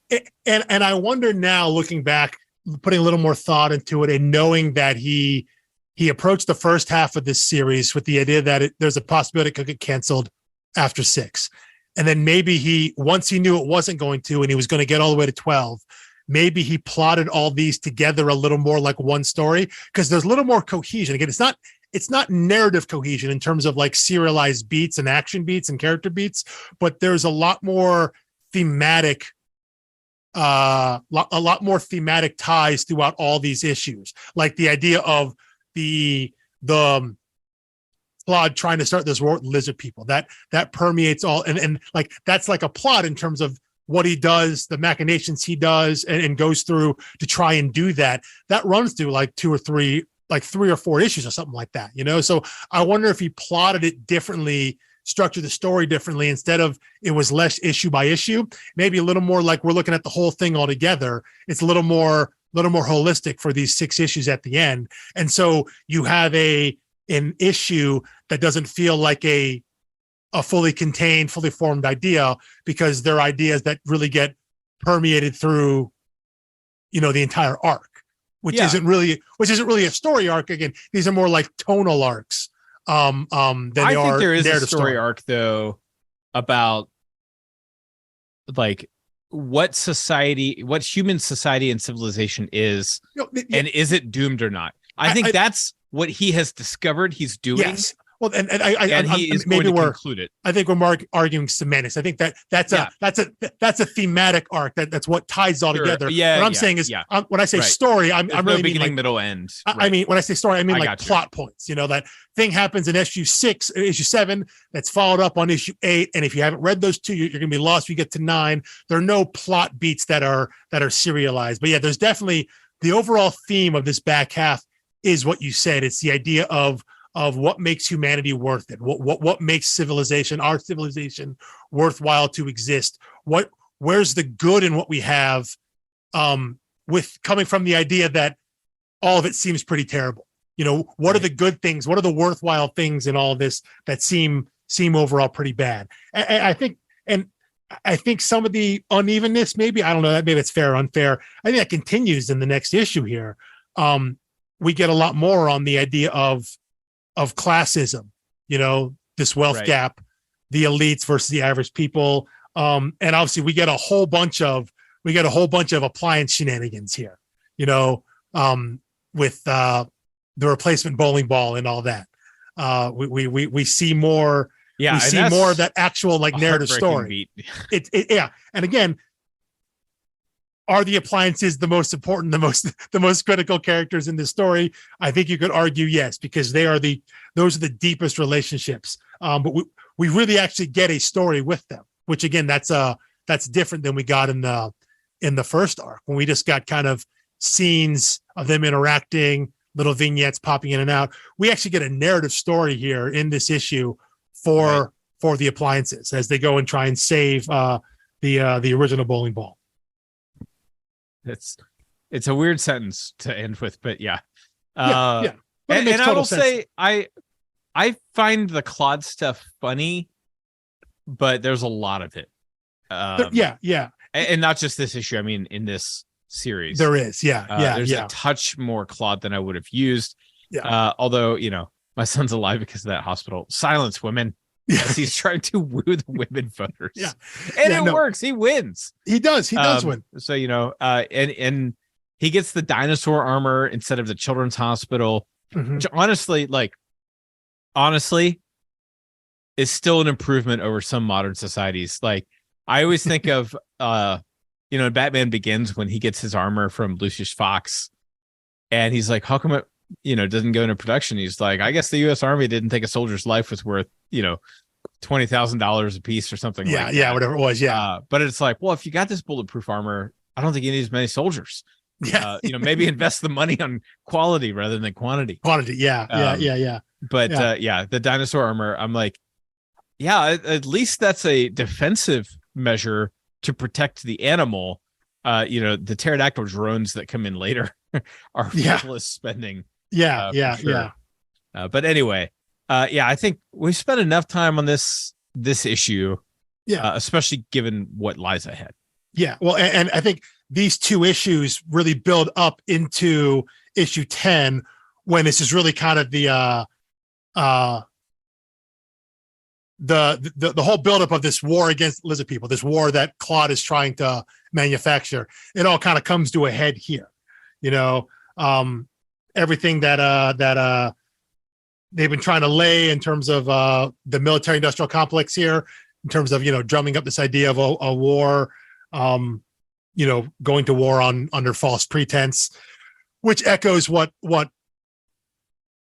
And I wonder now, looking back, putting a little more thought into it and knowing that he approached the first half of this series with the idea that there's a possibility it could get canceled after 6. And then maybe once he knew it wasn't going to, and he was going to get all the way to 12, maybe he plotted all these together a little more like one story, because there's a little more cohesion. Again, it's not narrative cohesion in terms of like serialized beats and action beats and character beats, but there's a lot more thematic, a lot more thematic ties throughout all these issues. Like the idea of the Claude trying to start this war with lizard people, that permeates all, and like that's like a plot in terms of what he does, the machinations he does, and goes through to try and do that. That runs through like 2 or 3, like 3 or 4 issues or something like that, So I wonder if he plotted it differently, structured the story differently, instead of it was less issue by issue, maybe a little more like we're looking at the whole thing all together. It's a little more holistic for these 6 issues at the end. And so you have an issue that doesn't feel like a fully contained, fully formed idea, because they're ideas that really get permeated through, the entire arc, which isn't really a story arc. Again, these are more like tonal arcs. Than I think there is a story arc though about like what human society and civilization is, and is it doomed or not? I think that's what he has discovered he's doing. Yes. Well, and he is maybe going to conclude it. I think we're arguing semantics. I think that's a thematic arc. That's what ties all together. Yeah. What I'm saying is, when I say story, I'm really beginning, mean middle, end. I mean, when I say story, I mean like plot points. That thing happens in issue 6, issue 7, that's followed up on issue 8. And if you haven't read those 2, you're going to be lost. When you get to 9, there are no plot beats that are serialized. But yeah, there's definitely the overall theme of this back half is what you said. It's the idea of what makes humanity worth it, what makes our civilization worthwhile to exist, where's the good in what we have, with coming from the idea that all of it seems pretty terrible. What are the good things? What are the worthwhile things in all of this that seem overall pretty bad? I think some of the unevenness, maybe, I don't know, maybe it's fair or unfair, I think that continues in the next issue here. We get a lot more on the idea of classism, this wealth gap, the elites versus the average people. And obviously we get a whole bunch of appliance shenanigans here, with the replacement bowling ball and all that. We see more. Yeah, we see more of that actual narrative story. Yeah, and again, are the appliances the most important, the most critical characters in this story? I think you could argue yes, because those are the deepest relationships. But we really actually get a story with them, which again, that's different than we got in the first arc, when we just got kind of scenes of them interacting, little vignettes popping in and out. We actually get a narrative story here in this issue for the appliances as they go and try and save the original bowling ball. It's a weird sentence to end with, but yeah. Yeah. But and I will say I find the Claude stuff funny, but there's a lot of it. Yeah. And not just this issue. I mean, in this series, there is. There's a touch more Claude than I would have used. Yeah. Although, my son's alive because of that hospital. Silence women. Yes, he's trying to woo the women voters. Yeah. And it works. He wins. He does win. So, and he gets the dinosaur armor instead of the children's hospital, which honestly is still an improvement over some modern societies. Like, I always think of, in Batman Begins, when he gets his armor from Lucius Fox and he's like, how come it, doesn't go into production? He's like, I guess the U.S. Army didn't think a soldier's life was worth, $20,000 a piece or something. Whatever it was. Yeah. But it's like, well, if you got this bulletproof armor, I don't think you need as many soldiers. Yeah. Maybe invest the money on quality rather than quantity. Yeah. But the dinosaur armor, I'm like, yeah, at least that's a defensive measure to protect the animal. The pterodactyl drones that come in later are frivolous spending. Sure. But anyway, I think we spent enough time on this issue. Yeah. Especially given what lies ahead. Yeah. Well, and I think these two issues really build up into issue 10, when this is really kind of the whole buildup of this war against lizard people, this war that Claude is trying to manufacture. It all kind of comes to a head here. Everything that they've been trying to lay in terms of the military industrial complex here, in terms of drumming up this idea of a war, going to war under false pretense, which echoes what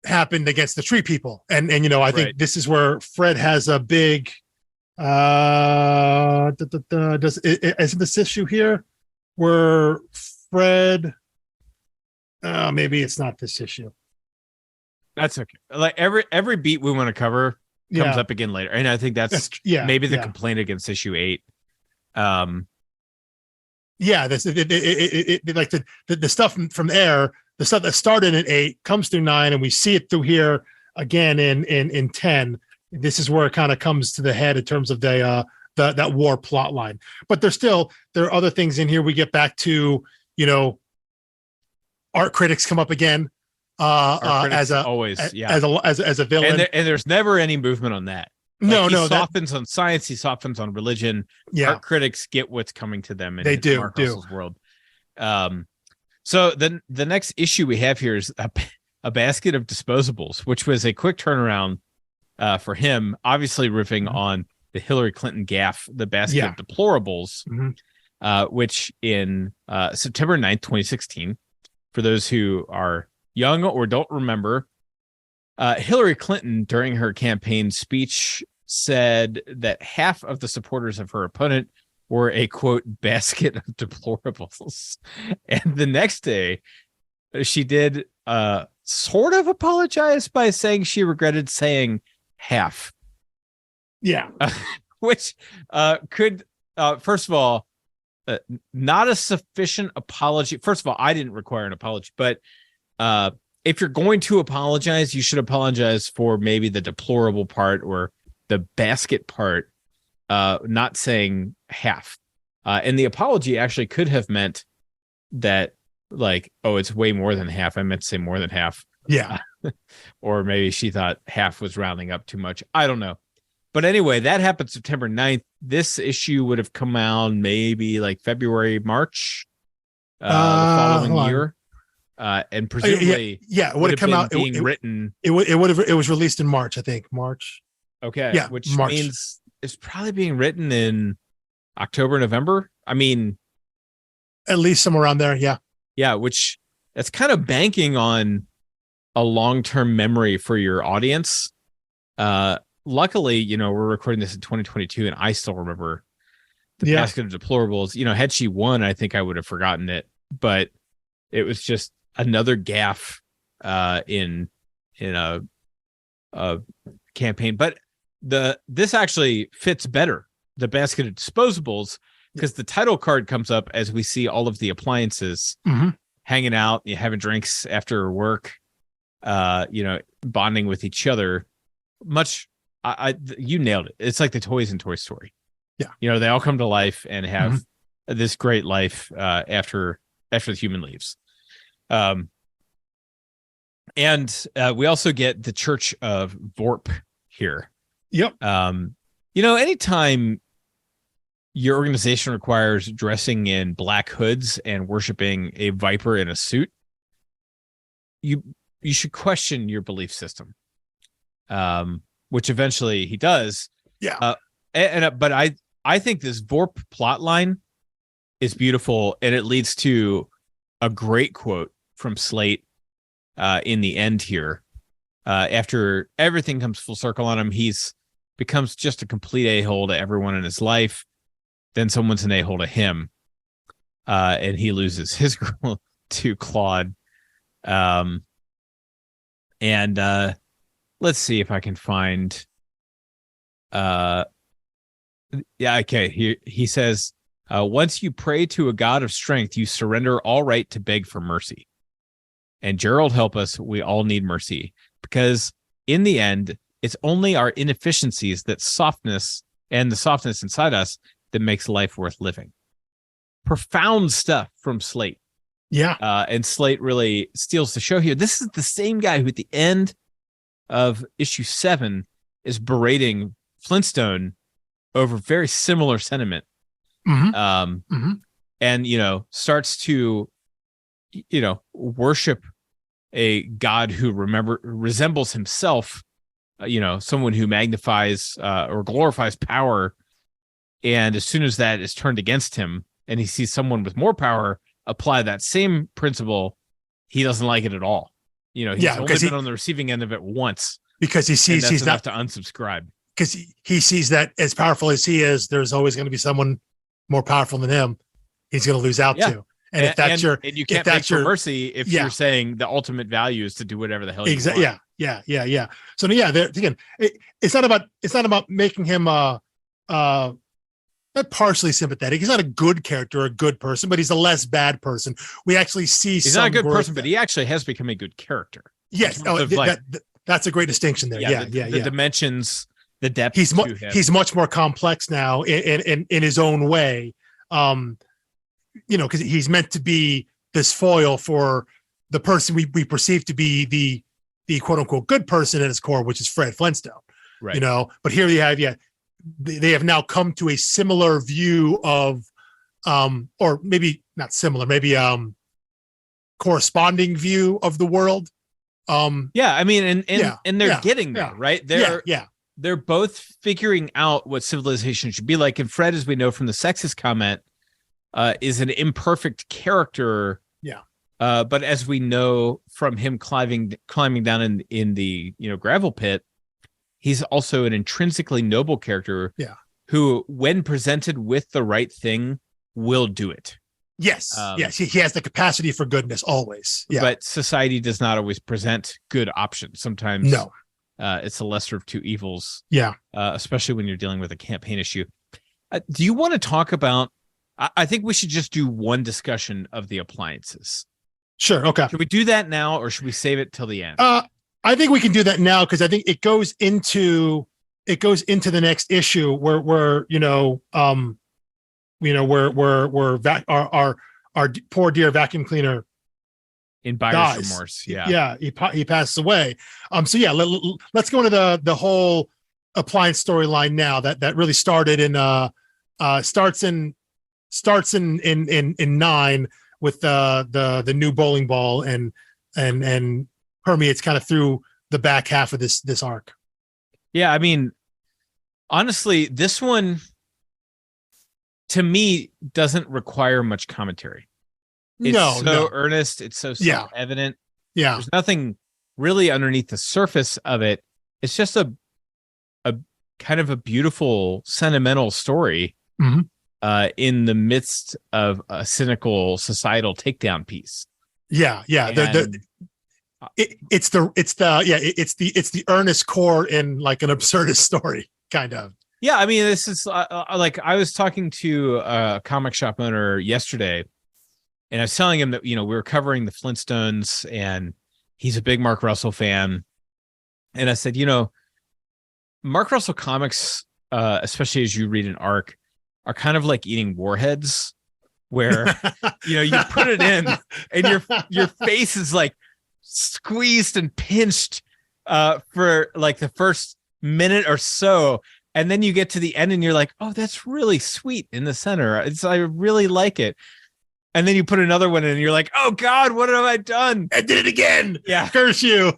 happened against the tree people. And I think this is where Fred has a big isn't this issue here where Fred maybe it's not this issue. That's okay. Like every beat we want to cover comes up again later. And I think that's maybe the complaint against issue 8. This like the stuff from there, the stuff that started in 8 comes through 9, and we see it through here again in 10. This is where it kind of comes to the head in terms of that war plot line. But there are other things in here. We get back to, art critics come up again as a villain, and there's never any movement on that. He softens on science. He softens on religion. Yeah. Art critics get what's coming to them. In they do. Mark Russell's world. So then the next issue we have here is a basket of disposables, which was a quick turnaround for him. Obviously, riffing on the Hillary Clinton gaffe, the basket of deplorables, which in September 9th, 2016, for those who are young or don't remember, Hillary Clinton, during her campaign speech, said that half of the supporters of her opponent were a, quote, basket of deplorables. And the next day, she did sort of apologize by saying she regretted saying half. Yeah. Which could, first of all, not a sufficient apology. First of all, I didn't require an apology, but if you're going to apologize, you should apologize for maybe the deplorable part or the basket part, not saying half. And the apology actually could have meant that, like, oh, it's way more than half. I meant to say more than half. Yeah. Or maybe she thought half was rounding up too much. I don't know. But anyway, that happened September 9th. This issue would have come out maybe like February, March, the following year. And presumably, it would have come out being written. It was released in March, I think. March. Okay. Yeah. Which March. means it's probably being written in October, November. I mean, at least somewhere around there. Yeah. Yeah. Which that's kind of banking on a long-term memory for your audience. Luckily, we're recording this in 2022 and I still remember the basket of deplorables. Had she won, I think I would have forgotten it, but it was just another gaffe in a campaign. But this actually fits better, the basket of disposables, because the title card comes up as we see all of the appliances hanging out, having drinks after work, bonding with each other. You nailed it. It's like the toys in Toy Story. Yeah. They all come to life and have this great life after the human leaves. And we also get the Church of Vorp here. Yep. Anytime your organization requires dressing in black hoods and worshiping a viper in a suit, you should question your belief system. Which eventually he does. Yeah. But I think this Vorp plot line is beautiful, and it leads to a great quote from Slate in the end here. After everything comes full circle on him, he's becomes just a complete a-hole to everyone in his life. Then someone's an a-hole to him, and he loses his girl to Claude. Let's see if I can find. Okay. He says, once you pray to a God of strength, you surrender all right to beg for mercy. And Gerald, help us. We all need mercy, because in the end, it's only our inefficiencies, that softness and the softness inside us, that makes life worth living. Profound stuff from Slate. Yeah. And Slate really steals the show here. This is the same guy who at the end of issue 7 is berating Flintstone over very similar sentiment. And starts to worship a god who resembles himself, someone who magnifies or glorifies power, and as soon as that is turned against him and he sees someone with more power apply that same principle, he doesn't like it at all. He's only been on the receiving end of it once, because he sees he's enough to unsubscribe. Because he sees that as powerful as he is, there's always going to be someone more powerful than him he's going to lose out to. And if that's you can't beg for mercy if you're saying the ultimate value is to do whatever the hell you want. Yeah. So again, it's not about making him not partially sympathetic. He's not a good character or a good person, but he's a less bad person. We actually see he's not a good person, but he actually has become a good character. Yes. That's a great distinction there. The dimensions, the depth. He's much more complex now in his own way. Because he's meant to be this foil for the person we perceive to be the quote unquote good person at his core, which is Fred Flintstone. Right. But here you have, they have now come to a similar view of, or maybe not similar, maybe corresponding view of the world. And they're getting there, right? They're both figuring out what civilization should be like. And Fred, as we know from the sexist comment, is an imperfect character. Yeah. But as we know from him climbing down in the gravel pit, he's also an intrinsically noble character. Yeah. Who, when presented with the right thing, will do it. Yes. Yes. He has the capacity for goodness always. Yeah. But society does not always present good options. Sometimes it's the lesser of two evils. Yeah. Especially when you're dealing with a campaign issue. Do you want to talk about, I think we should just do one discussion of the appliances. Sure. Okay. Should we do that now, or should we save it till the end? I think we can do that now because I think it goes into the next issue where our poor dear vacuum cleaner in buyer's dies. remorse. Yeah. Yeah. He passes away. So yeah, let's go into the whole appliance storyline now that really started starts in 9 with the new bowling ball and permeates kind of through the back half of this arc. Yeah, I mean, honestly, this one to me doesn't require much commentary. It's so earnest, it's so self-evident. Yeah. There's nothing really underneath the surface of it. It's just a kind of a beautiful, sentimental story in the midst of a cynical societal takedown piece. Yeah. It's the earnest core in like an absurdist story, kind of. Yeah, I mean, this is like I was talking to a comic shop owner yesterday, and I was telling him that we were covering the Flintstones, and he's a big Mark Russell fan, and I said, Mark Russell comics, especially as you read an arc, are kind of like eating warheads, where you put it in, and your face is like squeezed and pinched for like the first minute or so, and then you get to the end and you're like, oh, that's really sweet in the center, I really like it, and then you put another one in and you're like, oh god, what have I done? I did it again. Yeah, curse you.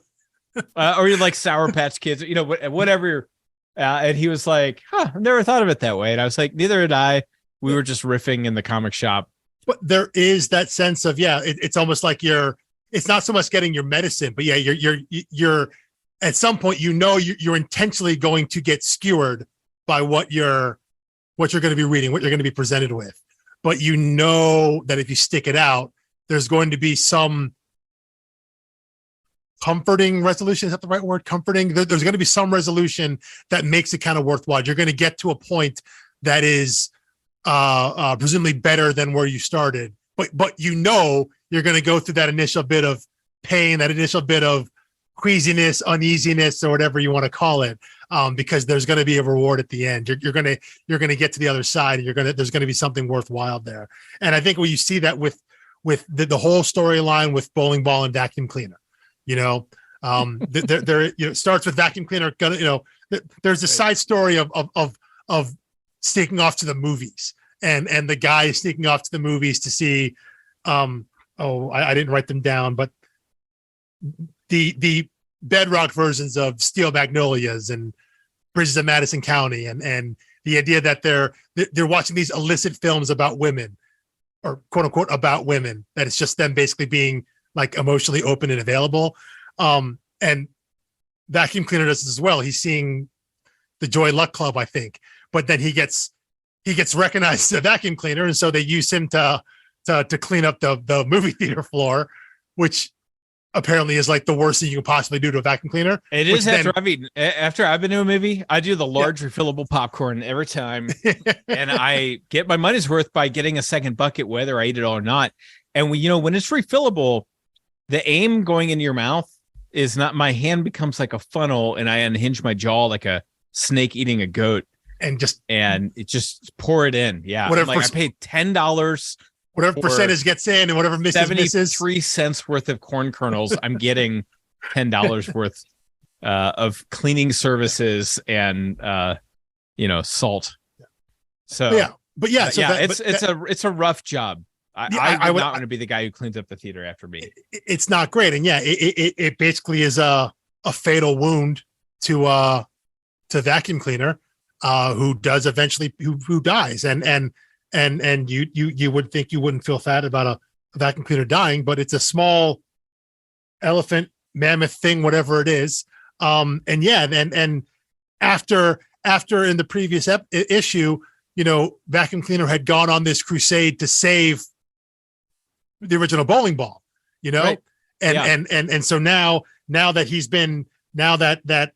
Or you're like Sour Patch Kids, whatever. And he was like, I've never thought of it that way, and I was like, neither had I. We were just riffing in the comic shop. But there is that sense of it's almost like it's not so much getting your medicine, but you're at some point you're intentionally going to get skewered by what you're going to be reading, what you're going to be presented with. But that if you stick it out, there's going to be some comforting resolution. Is that the right word? Comforting. There's going to be some resolution that makes it kind of worthwhile. You're going to get to a point that is presumably better than where you started. But you're going to go through that initial bit of pain, that initial bit of queasiness, uneasiness, or whatever you want to call it, because there's going to be a reward at the end. You're going to get to the other side, and there's going to be something worthwhile there. And I think when you see that with the whole storyline with bowling ball and vacuum cleaner, there it starts with vacuum cleaner. There's a side story of sneaking off to the movies, and the guy is sneaking off to the movies to see. I didn't write them down, but the bedrock versions of Steel Magnolias and Bridges of Madison County, and the idea that they're watching these illicit films about women, or quote unquote about women, that it's just them basically being like emotionally open and available. And vacuum cleaner does this as well. He's seeing the Joy Luck Club, I think, but then he gets recognized as a vacuum cleaner, and so they use him to clean up the movie theater floor, which apparently is like the worst thing you can possibly do to a vacuum cleaner. It is after I've been to a movie, I do the large refillable popcorn every time, and I get my money's worth by getting a second bucket, whether I eat it all or not. And when it's refillable, the aim going into your mouth is not, my hand becomes like a funnel, and I unhinge my jaw like a snake eating a goat, and it just pour it in. Yeah, I paid $10. Whatever percentage gets in and whatever misses. 73 cents worth of corn kernels. I'm getting $10 worth of cleaning services and salt. So it's a rough job. I would not want to be the guy who cleans up the theater after me. It's not great, and it basically is a fatal wound to vacuum cleaner, who does eventually who dies, and you would think you wouldn't feel sad about a vacuum cleaner dying, but it's a small elephant, mammoth thing, whatever it is. And after in the previous issue, vacuum cleaner had gone on this crusade to save the original bowling ball, right. And so now that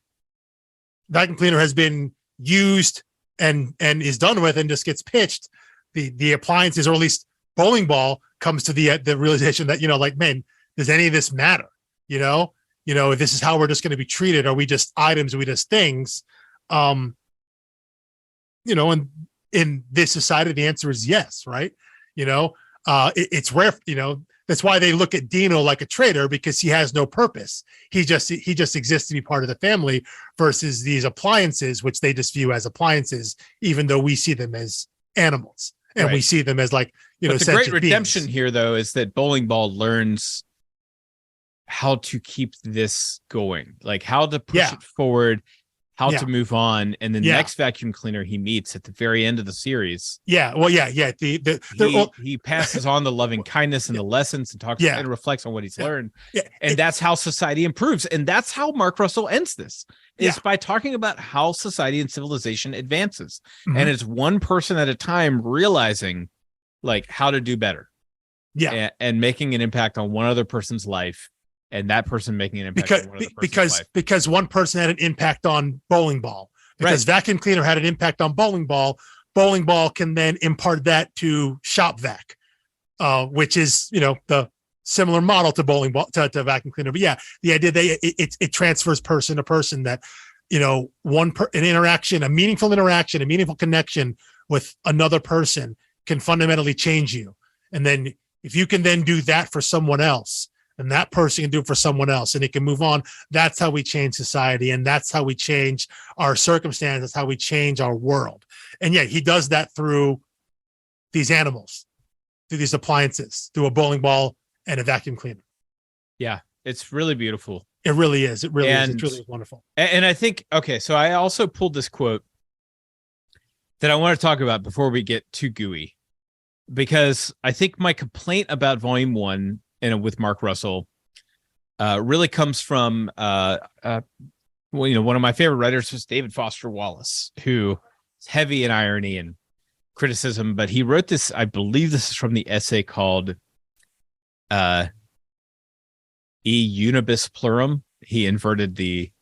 vacuum cleaner has been used and is done with and just gets pitched, the appliances, or at least bowling ball, comes to the realization that, like, man, does any of this matter? If this is how we're just going to be treated, are we just items? Are we just things? And in this society, the answer is yes, right? It's rare, that's why they look at Dino like a traitor, because he has no purpose. He just exists to be part of the family, versus these appliances, which they just view as appliances, even though we see them as animals, and we see them as, like, but the great redemption here, though, is that bowling ball learns how to keep this going, like how to push it forward, how to move on. And the next vacuum cleaner he meets at the very end of the series. He passes on the loving kindness and the lessons, and talks and reflects on what he's learned. And that's how society improves. And that's how Mark Russell ends this, is by talking about how society and civilization advances. And it's one person at a time realizing, like, how to do better. And making an impact on one other person's life. And that person making an impact on one other person's life. Because one person had an impact on bowling ball. Because vacuum cleaner had an impact on bowling ball. Bowling ball can then impart that to shop vac, which is, the similar model to bowling ball to vacuum cleaner. But the idea that it transfers person to person, that, an interaction, a meaningful connection with another person can fundamentally change you. And then if you can then do that for someone else, and that person can do it for someone else, and it can move on. That's how we change society, and that's how we change our circumstances, how we change our world. And he does that through these animals, through these appliances, through a bowling ball and a vacuum cleaner. Yeah, it's really beautiful. It really is. It really is. It's really wonderful. And I think, so I also pulled this quote that I want to talk about before we get too gooey, because I think my complaint about Volume 1 and with Mark Russell really comes from one of my favorite writers was David Foster Wallace, who is heavy in irony and criticism, but he wrote this, I believe this is from the essay called E Unibus Plurum. He inverted the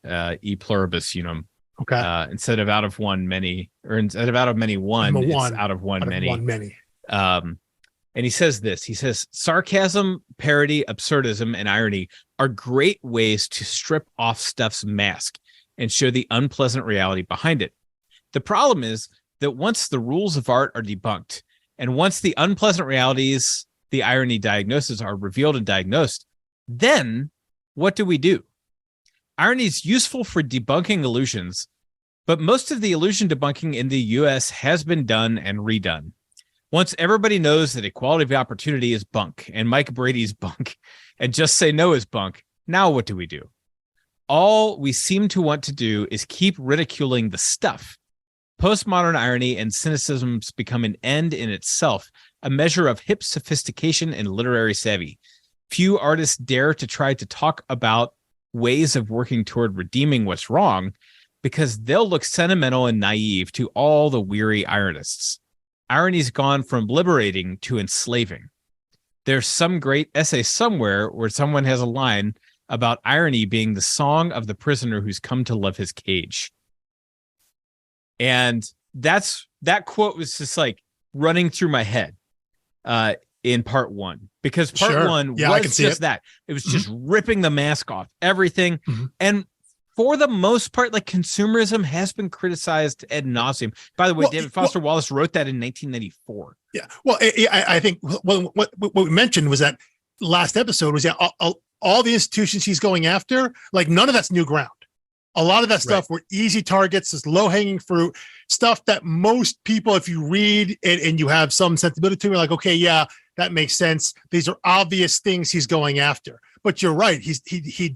E Pluribus Unum. Okay. Instead of out of one many, or instead of out of many one, it's out of one many. And he says this, he says, sarcasm, parody, absurdism, and irony are great ways to strip off stuff's mask and show the unpleasant reality behind it. The problem is that once the rules of art are debunked, and once the unpleasant realities, the irony diagnoses are revealed and diagnosed, then what do? Irony is useful for debunking illusions, but most of the illusion debunking in the US has been done and redone. Once everybody knows that equality of opportunity is bunk and Mike Brady's bunk and Just Say No is bunk, now what do? All we seem to want to do is keep ridiculing the stuff. Postmodern irony and cynicisms become an end in itself, a measure of hip sophistication and literary savvy. Few artists dare to try to talk about ways of working toward redeeming what's wrong, because they'll look sentimental and naive to all the weary ironists. Irony's gone from liberating to enslaving. There's some great essay somewhere where someone has a line about irony being the song of the prisoner who's come to love his cage. And that quote was just like running through my head in part one, because part one was just that. It was just ripping the mask off everything. And for the most part, like, consumerism has been criticized ad nauseum. By the way, David Foster Wallace wrote that in 1994. Yeah. Well, I think what we mentioned was that last episode was all the institutions he's going after, like, none of that's new ground. A lot of that stuff were easy targets, this low-hanging fruit, stuff that most people, if you read it and you have some sensibility to it, like, okay, yeah, that makes sense. These are obvious things he's going after. But you're right. He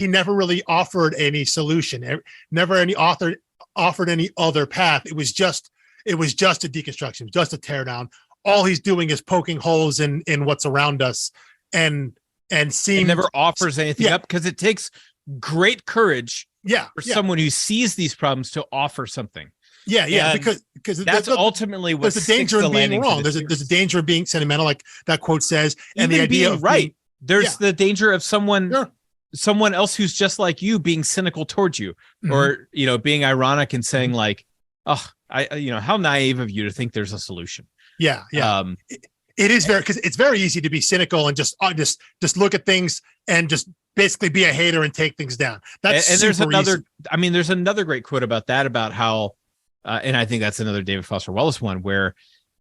never really offered any solution. Never any offered any other path. It was just a deconstruction, just a teardown. All he's doing is poking holes in what's around us, and never offers anything up, because it takes great courage for someone who sees these problems to offer something. Because that's ultimately what there's a danger in being wrong. There's a danger of being sentimental, like that quote says, and the idea of right. There's the danger of someone else who's just like you being cynical towards you, or, being ironic and saying like, oh, how naive of you to think there's a solution. Yeah. It is because it's very easy to be cynical and just look at things and just basically be a hater and take things down. That's and there's another. easy. I mean, there's another great quote about that, about how, and I think that's another David Foster Wallace one, where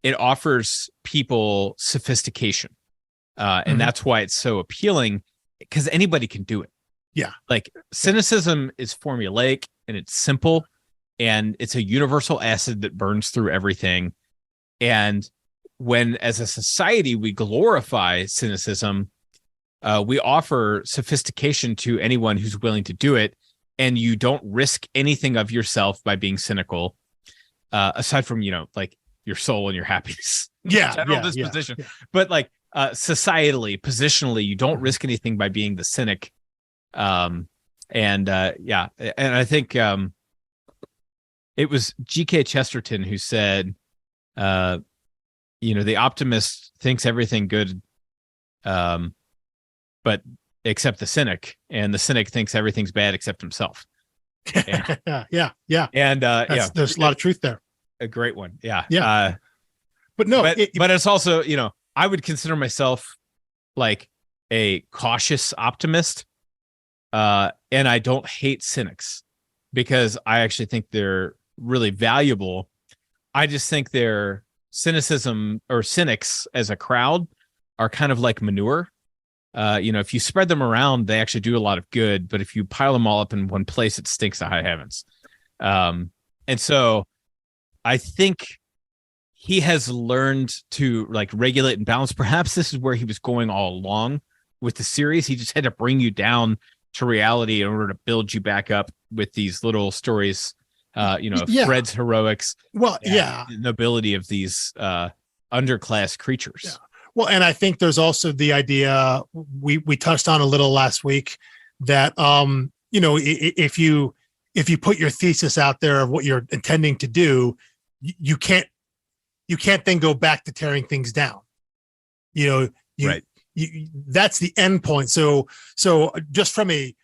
it offers people sophistication, and that's why it's so appealing, because anybody can do it. Yeah, like cynicism is formulaic and it's simple, and it's a universal acid that burns through everything, and when as a society we glorify cynicism, we offer sophistication to anyone who's willing to do it, and you don't risk anything of yourself by being cynical, aside from, like your soul and your happiness. General disposition. But like societally, positionally, you don't risk anything by being the cynic. And I think it was G.K. Chesterton who said, the optimist thinks everything good, but except the cynic, and the cynic thinks everything's bad except himself. Yeah. And there's a lot of truth there. A great one. Yeah. But it's also, I would consider myself like a cautious optimist. And I don't hate cynics, because I actually think they're really valuable. I just think their cynicism, or cynics as a crowd, are kind of like manure. If you spread them around, they actually do a lot of good, but if you pile them all up in one place, it stinks to high heavens. And so I think he has learned to like regulate and balance. Perhaps this is where he was going all along with the series. He just had to bring you down to reality in order to build you back up with these little stories, Fred's heroics. Well, the nobility of these underclass creatures. Yeah. Well, and I think there's also the idea we touched on a little last week that if you put your thesis out there of what you're intending to do, you can't then go back to tearing things down. Right. That's the end point. So just from a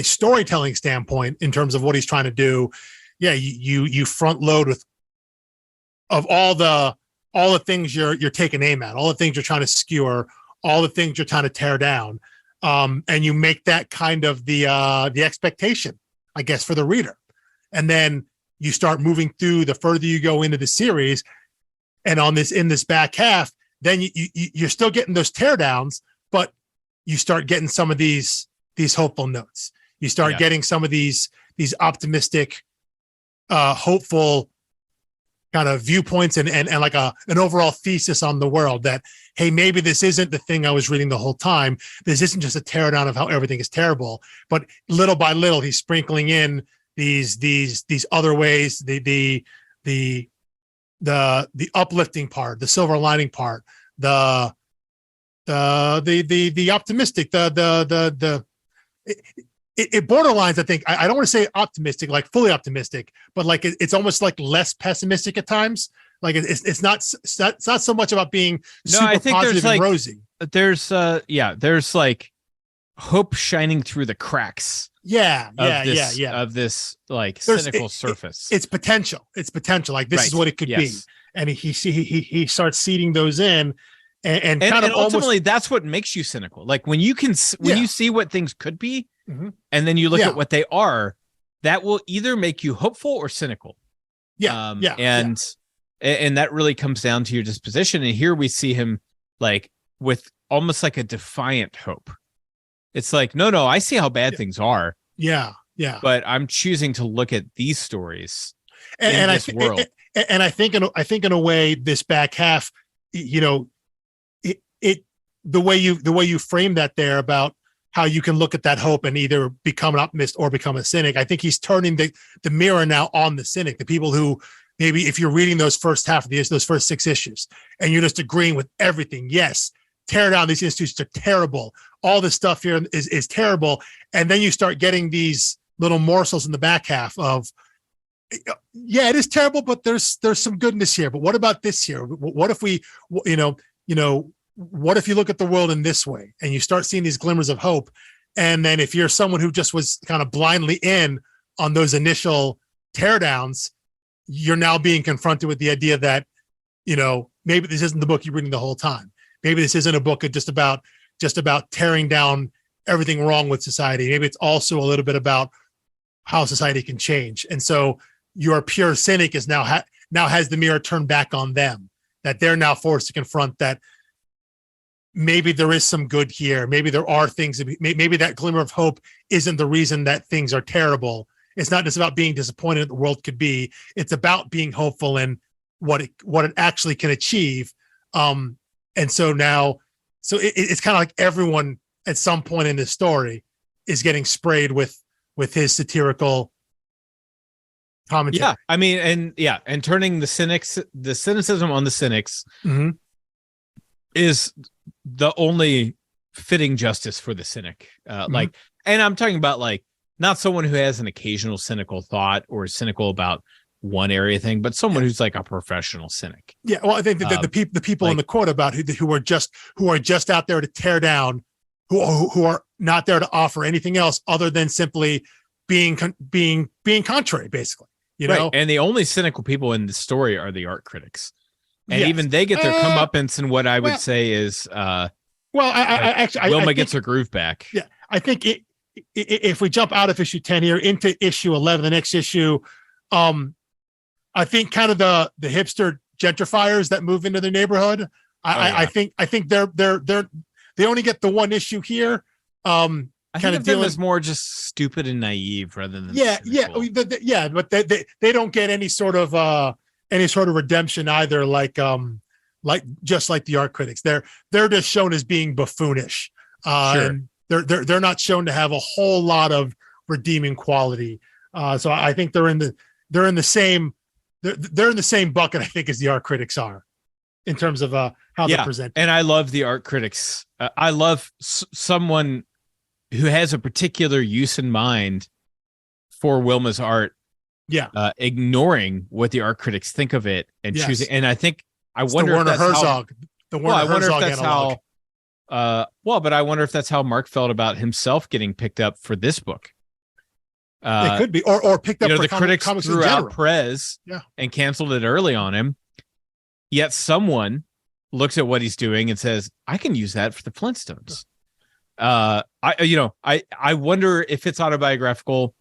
storytelling standpoint, in terms of what he's trying to do, you front load with of all the things you're taking aim at, all the things you're trying to skewer, all the things you're trying to tear down, and you make that kind of the expectation, I guess, for the reader, and then you start moving through. The further you go into the series, and in this back half, then you're still getting those teardowns, but you start getting some of these hopeful notes. You start getting some of these optimistic, hopeful kind of viewpoints and like an overall thesis on the world that, hey, maybe this isn't the thing I was reading the whole time. This isn't just a teardown of how everything is terrible, but little by little, he's sprinkling in these other ways, the uplifting part, the silver lining part, the optimistic, it borderlines. I think I don't want to say optimistic, like fully optimistic, but like it's almost like less pessimistic at times. Like it's not so much about being super positive and rosy. There's like hope shining through the cracks. Of this like cynical surface. It's potential. Like this is what it could be, and he starts seeding those in, and kind of ultimately that's what makes you cynical. Like when you see what things could be, and then you look at what they are, that will either make you hopeful or cynical. And that really comes down to your disposition. And here we see him like with almost like a defiant hope. It's like, no, I see how bad things are. But I'm choosing to look at these stories in this world. And I think in a way, this back half, the way you frame that there about how you can look at that hope and either become an optimist or become a cynic. I think he's turning the mirror now on the cynic, the people who maybe if you're reading those first half of those first 6 issues and you're just agreeing with everything. Yes, tear down, these institutions are terrible. All this stuff here is terrible. And then you start getting these little morsels in the back half of, it is terrible, but there's some goodness here. But what about this here? What if we, what if you look at the world in this way and you start seeing these glimmers of hope? And then if you're someone who just was kind of blindly in on those initial teardowns, you're now being confronted with the idea that, maybe this isn't the book you're reading the whole time. Maybe this isn't a book of just about tearing down everything wrong with society. Maybe it's also a little bit about how society can change. And so your pure cynic is now has the mirror turned back on them, that they're now forced to confront that maybe there is some good here. Maybe there are things, maybe that glimmer of hope isn't the reason that things are terrible. It's not just about being disappointed that the world could be. It's about being hopeful and what it actually can achieve. And so now, it's kind of like everyone at some point in this story is getting sprayed with his satirical commentary. Yeah, I mean, and turning the cynicism on the cynics is the only fitting justice for the cynic. Like, and I'm talking about like not someone who has an occasional cynical thought or is cynical about one area thing, but someone who's like a professional cynic. Yeah, well, I think that the people like, in the quote about who are just out there to tear down, who are not there to offer anything else other than simply being contrary, basically. You know, and the only cynical people in the story are the art critics, and even they get their comeuppance in what I would say is, Wilma gets her groove back. Yeah, I think if we jump out of issue 10 here into issue 11, the next issue, I think kind of the hipster gentrifiers that move into the neighborhood. I think they only get the one issue here. I think of them as more just stupid and naive rather than but they don't get any sort of redemption either. Like just like the art critics, they're just shown as being buffoonish. And they're not shown to have a whole lot of redeeming quality. So I think they're in the same bucket, I think, as the art critics are in terms of how they're presented. And I love the art critics. I love someone who has a particular use in mind for Wilma's art. Yeah. Ignoring what the art critics think of it and choosing. And I think I wonder if that's how but I wonder if that's how Mark felt about himself getting picked up for this book. It could be, or picked up. The critics threw out Prez and canceled it early on him. Yet someone looks at what he's doing and says, "I can use that for the Flintstones." I wonder if it's autobiographical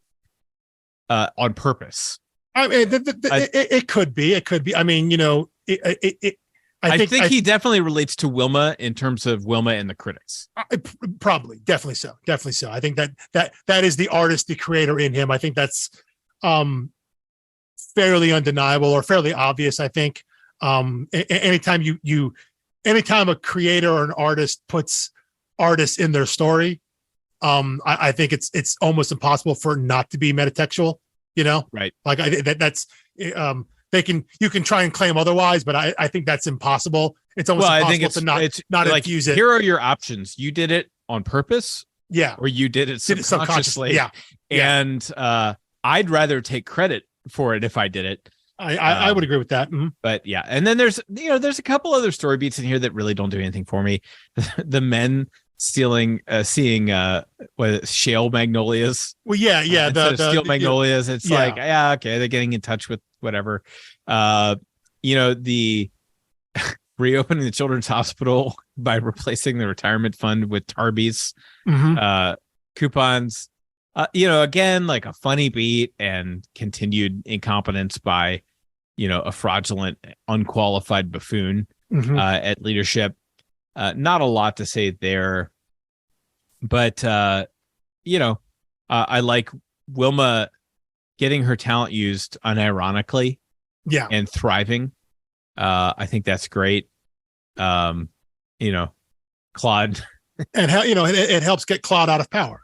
on purpose. I mean, it could be. It could be. I mean, I think he definitely relates to Wilma in terms of Wilma and the critics. Probably, definitely so. I think that is the artist, the creator in him. I think that's fairly undeniable or fairly obvious. I think anytime anytime a creator or an artist puts artists in their story, I think it's almost impossible for it not to be metatextual. Right? Like that's. You can try and claim otherwise, but I think that's impossible. It's almost impossible to not like, infuse it. Here are your options. You did it on purpose. Yeah. Or you did it subconsciously. Yeah. And I'd rather take credit for it if I did it. I would agree with that. Mm-hmm. But yeah. And then there's a couple other story beats in here that really don't do anything for me. The men seeing shale magnolias. Well, yeah. The steel magnolias. It's like, okay, they're getting in touch with whatever. The reopening the children's hospital by replacing the retirement fund with Tarby's coupons. Again, like a funny beat and continued incompetence by, a fraudulent, unqualified buffoon at leadership. Not a lot to say there, but I like Wilma getting her talent used unironically, and thriving. I think that's great. Claude, and how it helps get Claude out of power.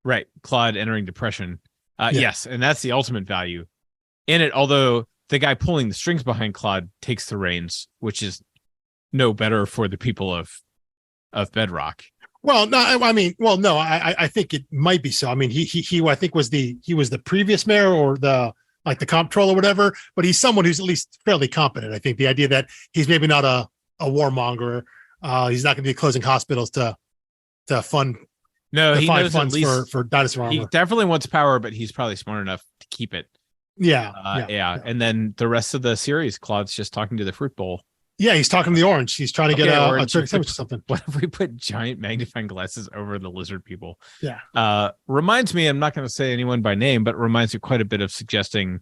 Right, Claude entering depression. Yes, and that's the ultimate value in it. Although the guy pulling the strings behind Claude takes the reins, which is no better for the people of Bedrock. Well, no, I think it might be so. I mean, he I think was the previous mayor or the comptroller or whatever, but he's someone who's at least fairly competent. I think the idea that he's maybe not a warmonger, he's not going to be closing hospitals to fund. No, he knows funds at least for dinosaur armor. He definitely wants power, but he's probably smart enough to keep it. Yeah. And then the rest of the series, Claude's just talking to the fruit bowl. Yeah, he's talking to the orange. He's trying to get a turkey sandwich or something. What if we put giant magnifying glasses over the lizard people? Yeah. Reminds me, I'm not going to say anyone by name, but reminds me quite a bit of suggesting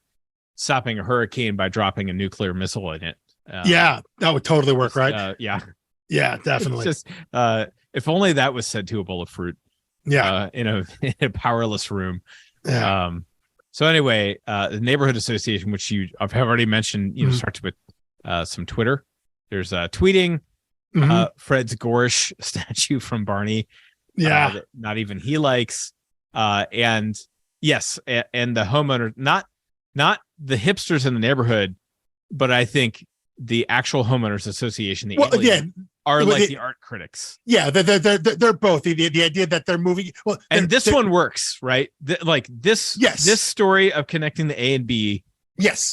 stopping a hurricane by dropping a nuclear missile in it. Yeah, that would totally work, right? Yeah. Yeah, definitely. It's just if only that was said to a bowl of fruit. Yeah. In a powerless room. Yeah. So anyway, the neighborhood association, which I've already mentioned, starts with some Twitter. There's tweeting Fred's Gorish statue from Barney. Yeah. That not even he likes. And yes, and the homeowner, not the hipsters in the neighborhood, but I think the actual homeowners association, are like the art critics. Yeah, they're both the idea that they're moving. Well, and this one works, right? This story of connecting the A and B,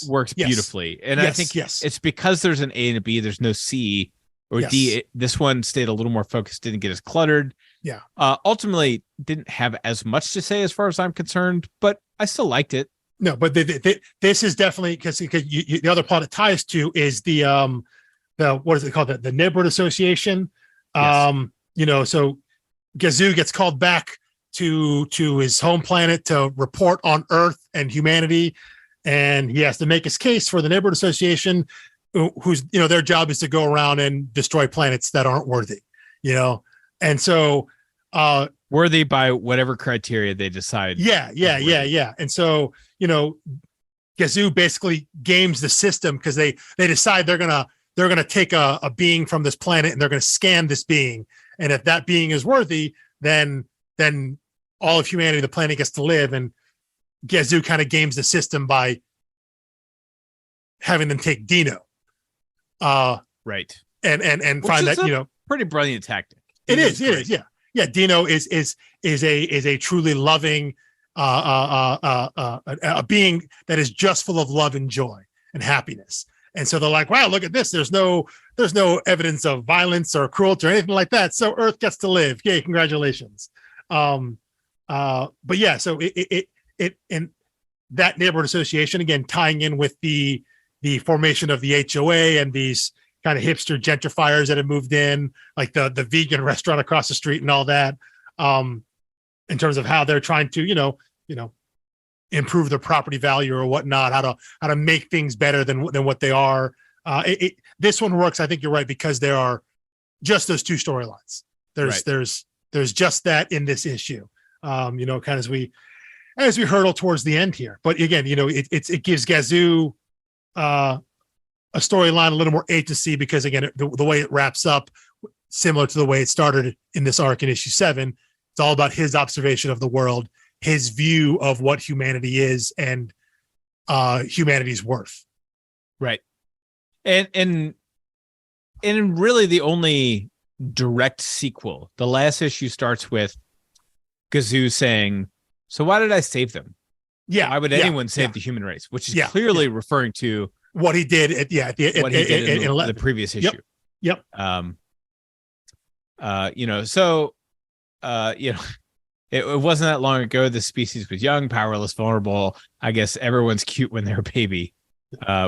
works beautifully. And I think it's because there's an A and a B, there's no C or D. This one stayed a little more focused, didn't get as cluttered. Yeah. Ultimately, didn't have as much to say as far as I'm concerned, but I still liked it. No, but this is definitely because the other plot it ties to is the what is it called, the neighborhood association. So Gazoo gets called back to his home planet to report on Earth and humanity, and he has to make his case for the neighborhood association, who's their job is to go around and destroy planets that aren't worthy, and so worthy by whatever criteria they decide. Yeah. And so Gazoo basically games the system because they decide they're gonna take a being from this planet and they're gonna scan this being, and if that being is worthy, then all of humanity, the planet, gets to live. And Gazoo kind of games the system by having them take Dino, right, and find that pretty brilliant tactic. It is, yeah. Dino is a truly loving a being that is just full of love and joy and happiness. And so they're like, wow, look at this. There's no evidence of violence or cruelty or anything like that. So Earth gets to live. Yay, congratulations. But yeah, so it in that neighborhood association, again, tying in with the formation of the HOA and these kind of hipster gentrifiers that have moved in, like the vegan restaurant across the street and all that, in terms of how they're trying to, improve their property value or whatnot, how to make things better than what they are. This one works. I think you're right, because there are just those two storylines. There's just that in this issue, kind of as we hurtle towards the end here. But again, it gives Gazoo a storyline a little more agency, because again, the way it wraps up, similar to the way it started in this arc in issue 7, it's all about his observation of the world, his view of what humanity is and humanity's worth. Right. And really the only direct sequel, the last issue starts with Gazoo saying, so why did I save them? Yeah. Why would anyone save the human race? Which is clearly referring to what he did in the previous issue. Yep. It wasn't that long ago. The species was young, powerless, vulnerable. I guess everyone's cute when they're a baby,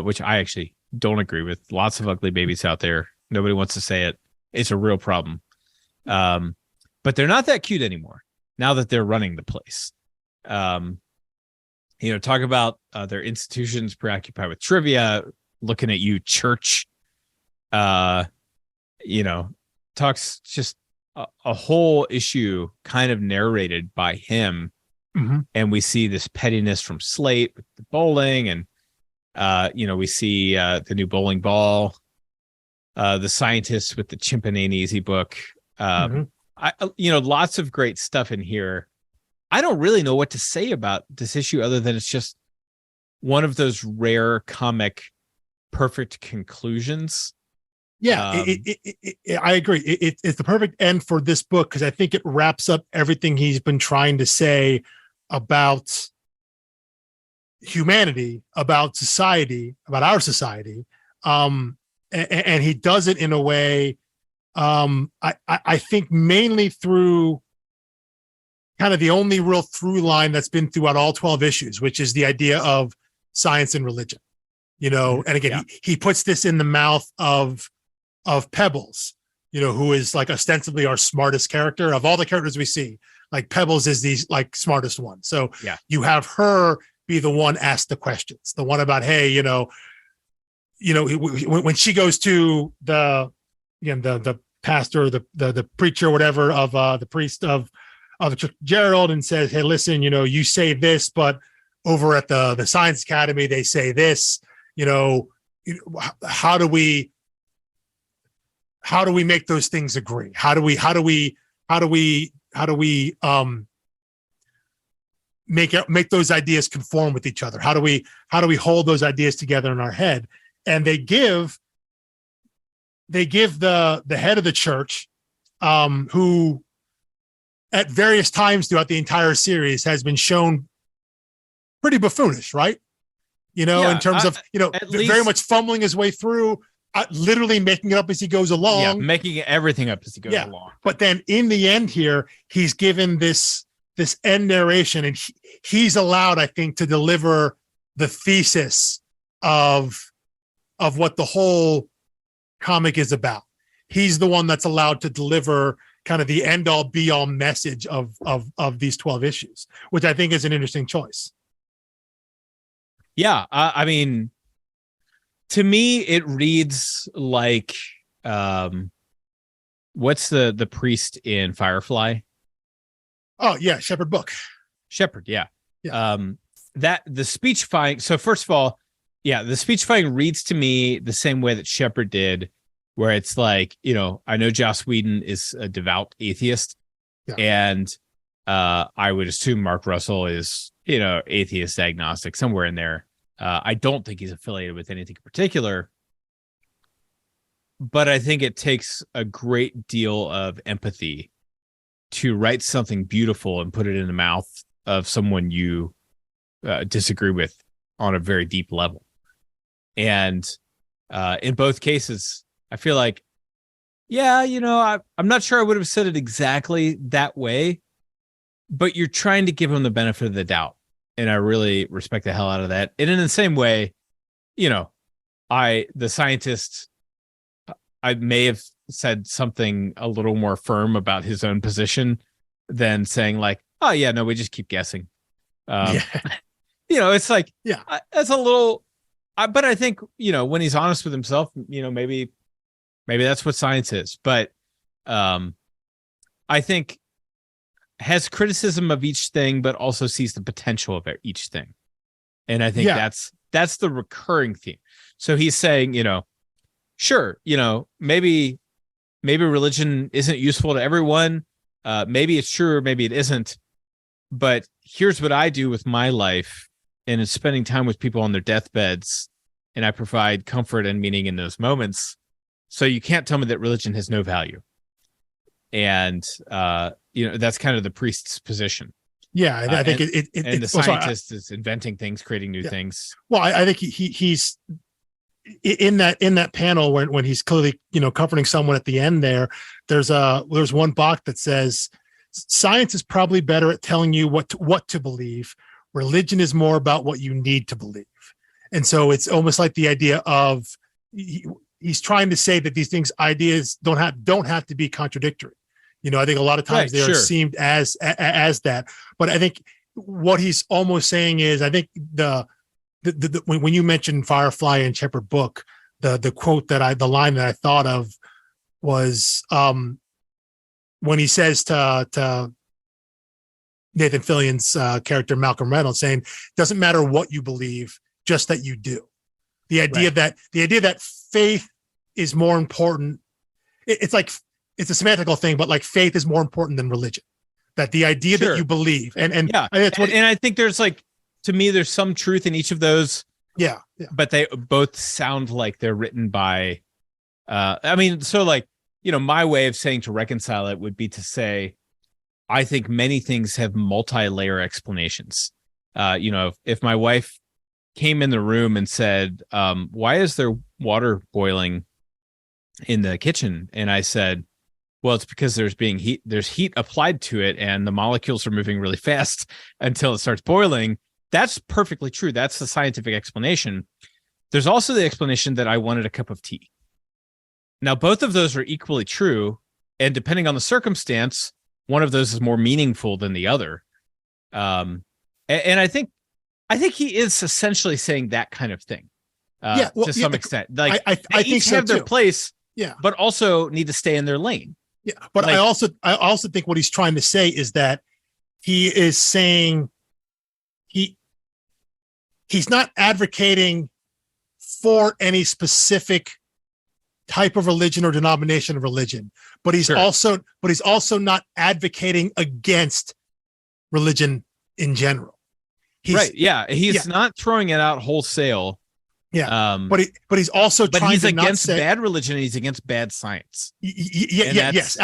which I actually don't agree with. Lots of ugly babies out there. Nobody wants to say it. It's a real problem. But they're not that cute anymore now that they're running the place. Talk about their institutions preoccupied with trivia, looking at you, church. Talks just a whole issue kind of narrated by him. Mm-hmm. And we see this pettiness from Slate with the bowling, and we see the new bowling ball, the scientists with the Chimpanzee Easy book. Lots of great stuff in here. I don't really know what to say about this issue other than it's just one of those rare comic perfect conclusions. Yeah, I agree. It's the perfect end for this book, because I think it wraps up everything he's been trying to say about humanity, about society, about our society. And he does it in a way, I think mainly through kind of the only real through line that's been throughout all 12 issues, which is the idea of science and religion. And again, he puts this in the mouth of of Pebbles, who is like ostensibly our smartest character of all the characters we see. Like Pebbles is the like smartest one. So Yeah. you have her be the one asked the questions, the one about, hey, when she goes to the pastor, the preacher, whatever, of the priest of the Church Gerald, and says, hey, listen, you say this, but over at the Science Academy they say this. How do we make those things agree? How do we make those ideas conform with each other? How do we hold those ideas together in our head? And they give the head of the church, who at various times throughout the entire series has been shown pretty buffoonish, right? In terms of very much fumbling his way through, literally making it up as he goes along. Yeah, making everything up as he goes along. But then in the end here, he's given this end narration, and he's allowed, I think, to deliver the thesis of what the whole comic is about. He's the one that's allowed to deliver kind of the end all be all message of these 12 issues, which I think is an interesting choice. Yeah, I mean, to me, it reads like what's the priest in Firefly? Oh yeah, Shepherd Book. Shepherd, yeah. That the speech fighting. So first of all, the speech fighting reads to me the same way that Shepherd did, where it's like, I know Joss Whedon is a devout atheist, and I would assume Mark Russell is, atheist agnostic, somewhere in there. I don't think he's affiliated with anything in particular, but I think it takes a great deal of empathy to write something beautiful and put it in the mouth of someone you disagree with on a very deep level. And in both cases, I feel like, I'm not sure I would have said it exactly that way, but you're trying to give him the benefit of the doubt. And I really respect the hell out of that. And in the same way, the scientist, I may have said something a little more firm about his own position than saying like, oh yeah, no, we just keep guessing. It's like, that's a little, but I think, when he's honest with himself, maybe that's what science is. But I think has criticism of each thing, but also sees the potential of each thing. And I think that's the recurring theme. So he's saying, sure, maybe religion isn't useful to everyone. Maybe it's true, or maybe it isn't. But here's what I do with my life, and it's spending time with people on their deathbeds, and I provide comfort and meaning in those moments. So you can't tell me that religion has no value. And that's kind of the priest's position. Yeah, I think and the scientist is inventing things, creating new things. Well, I think he's in that panel when he's clearly comforting someone at the end there. There's one box that says science is probably better at telling you what to believe. Religion is more about what you need to believe. And so it's almost like the idea of he's trying to say that these ideas don't have to be contradictory. I think a lot of times they are seemed as that, but I think what he's almost saying is, I think when you mentioned Firefly and Shepherd Book, the quote the line that I thought of was when he says to Nathan Fillion's character Malcolm Reynolds, saying, "Doesn't matter what you believe, just that you do." The idea that faith is more important. It's a semantical thing, but like faith is more important than religion. That the idea that you believe, and I think there's to me, there's some truth in each of those. Yeah. But they both sound like they're written by. My way of saying to reconcile it would be to say, I think many things have multi-layer explanations. If my wife came in the room and said, "Why is there water boiling in the kitchen?" and I said, well, it's because there's heat applied to it, and the molecules are moving really fast until it starts boiling. That's perfectly true. That's the scientific explanation. There's also the explanation that I wanted a cup of tea. Now, both of those are equally true, and depending on the circumstance, one of those is more meaningful than the other. And I think he is essentially saying that kind of thing, to some extent. Like I they think each so have their too. place, Yeah, but also need to stay in their lane. yeah. But Like, I also think what he's trying to say is that he is saying he's not advocating for any specific type of religion or denomination of religion, but he's Sure. also not advocating against religion in general. right? Yeah, he's not throwing it out wholesale. Yeah, but he's also but trying he's to against not say bad religion. And he's against bad science. yes,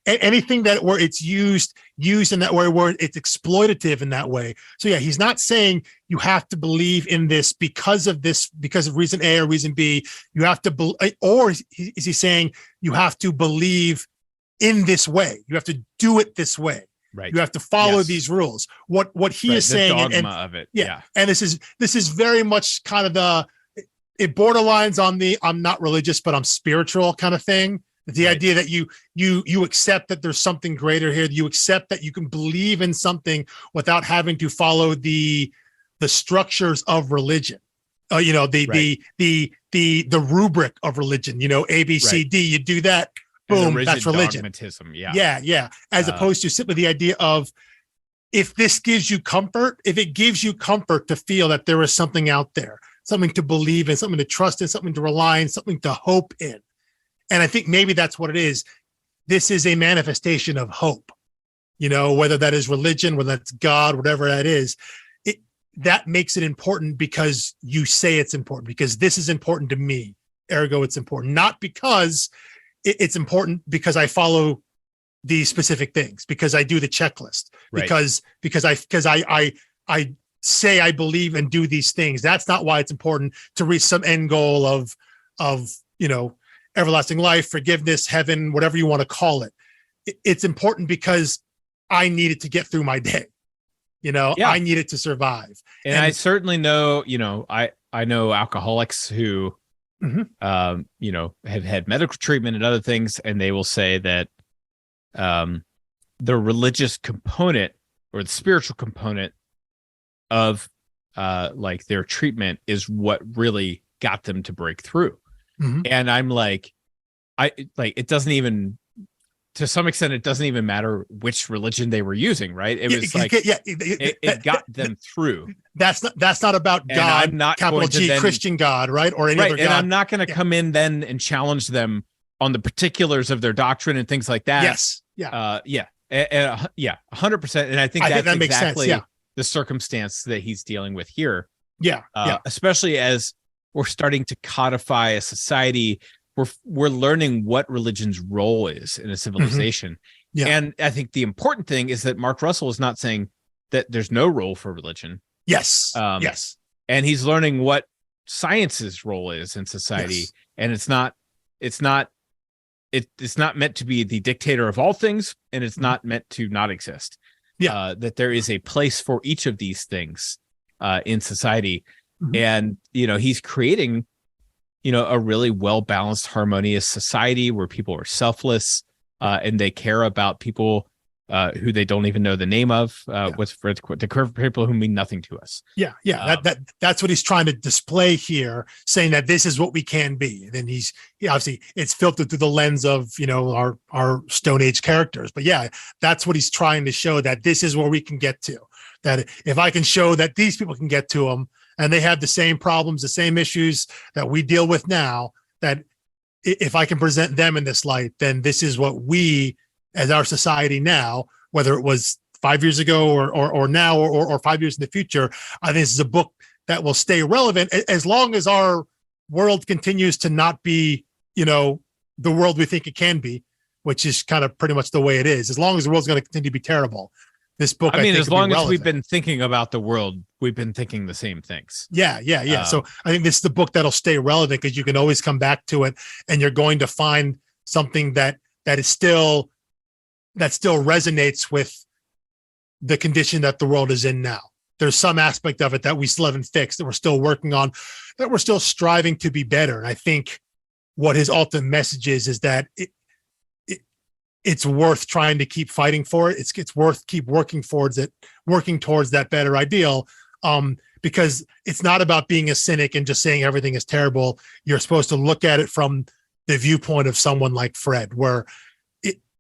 anything that where it's used in that way, where it's exploitative in that way. So yeah, he's not saying you have to believe in this because of reason A or reason B. You have to or is he saying you have to believe in this way? You have to do it this way. Right. You have to follow these rules. What he is saying, the dogma of it. Yeah. And this is very much kind of it borderlines on the I'm not religious, but I'm spiritual kind of thing. The idea that you accept that there's something greater here. You accept that you can believe in something without having to follow the structures of religion. The rubric of religion. A, B, C, D. You do that. Boom, that's religion. Dogmatism, yeah. As opposed to simply the idea of if this gives you comfort, if it gives you comfort to feel that there is something out there, something to believe in, something to trust in, something to rely on, something to hope in. And I think maybe that's what it is. This is a manifestation of hope, whether that is religion, whether that's God, whatever that is. That makes it important because you say it's important, because this is important to me. Ergo, it's important. Not because it's important because I follow these specific things, because I do the checklist, because I say I believe and do these things. That's not why it's important to reach some end goal of everlasting life, forgiveness, heaven, whatever you want to call it. It's important because I need it to get through my day. I need it to survive. And I certainly know, I know alcoholics who have had medical treatment and other things, and they will say that the religious component or the spiritual component of like their treatment is what really got them to break through. And I'm like, it doesn't even, to some extent, it doesn't even matter which religion they were using, right? It was it got them through. That's not about God. And I'm not capital G Christian God, right? Or any other God. And I'm not going to come in then and challenge them on the particulars of their doctrine and things like that. Yes. 100%. And I think that makes exactly sense. The circumstance that he's dealing with here. Especially as we're starting to codify a society. We're learning what religion's role is in a civilization. And I think the important thing is that Mark Russell is not saying that there's no role for religion. Yes. And he's learning what science's role is in society. And it's not meant to be the dictator of all things, and it's not meant to not exist. That there is a place for each of these things in society. And he's creating a really well-balanced, harmonious society where people are selfless and they care about people who they don't even know the name of, with the people who mean nothing to us. That's what he's trying to display here, saying that this is what we can be. And then he's obviously it's filtered through the lens of our Stone Age characters. But that's what he's trying to show, that this is where we can get to. That if I can show that these people can get to them, and they have the same problems, the same issues that we deal with now, that if I can present them in this light, then this is what we, as our society now, whether it was 5 years ago or now or 5 years in the future, I think this is a book that will stay relevant as long as our world continues to not be, the world we think it can be, which is kind of pretty much the way it is. As long as the world's going to continue to be terrible, this book, I think, as long as we've been thinking about the world, we've been thinking the same things. So I think this is the book that'll stay relevant, because you can always come back to it, and you're going to find something that still resonates with the condition that the world is in now. There's some aspect of it that we still haven't fixed, that we're still working on, that we're still striving to be better. And I think what his ultimate message is that it's worth trying to keep fighting for it. It's worth keep working towards that better ideal. Because it's not about being a cynic and just saying everything is terrible. You're supposed to look at it from the viewpoint of someone like Fred, where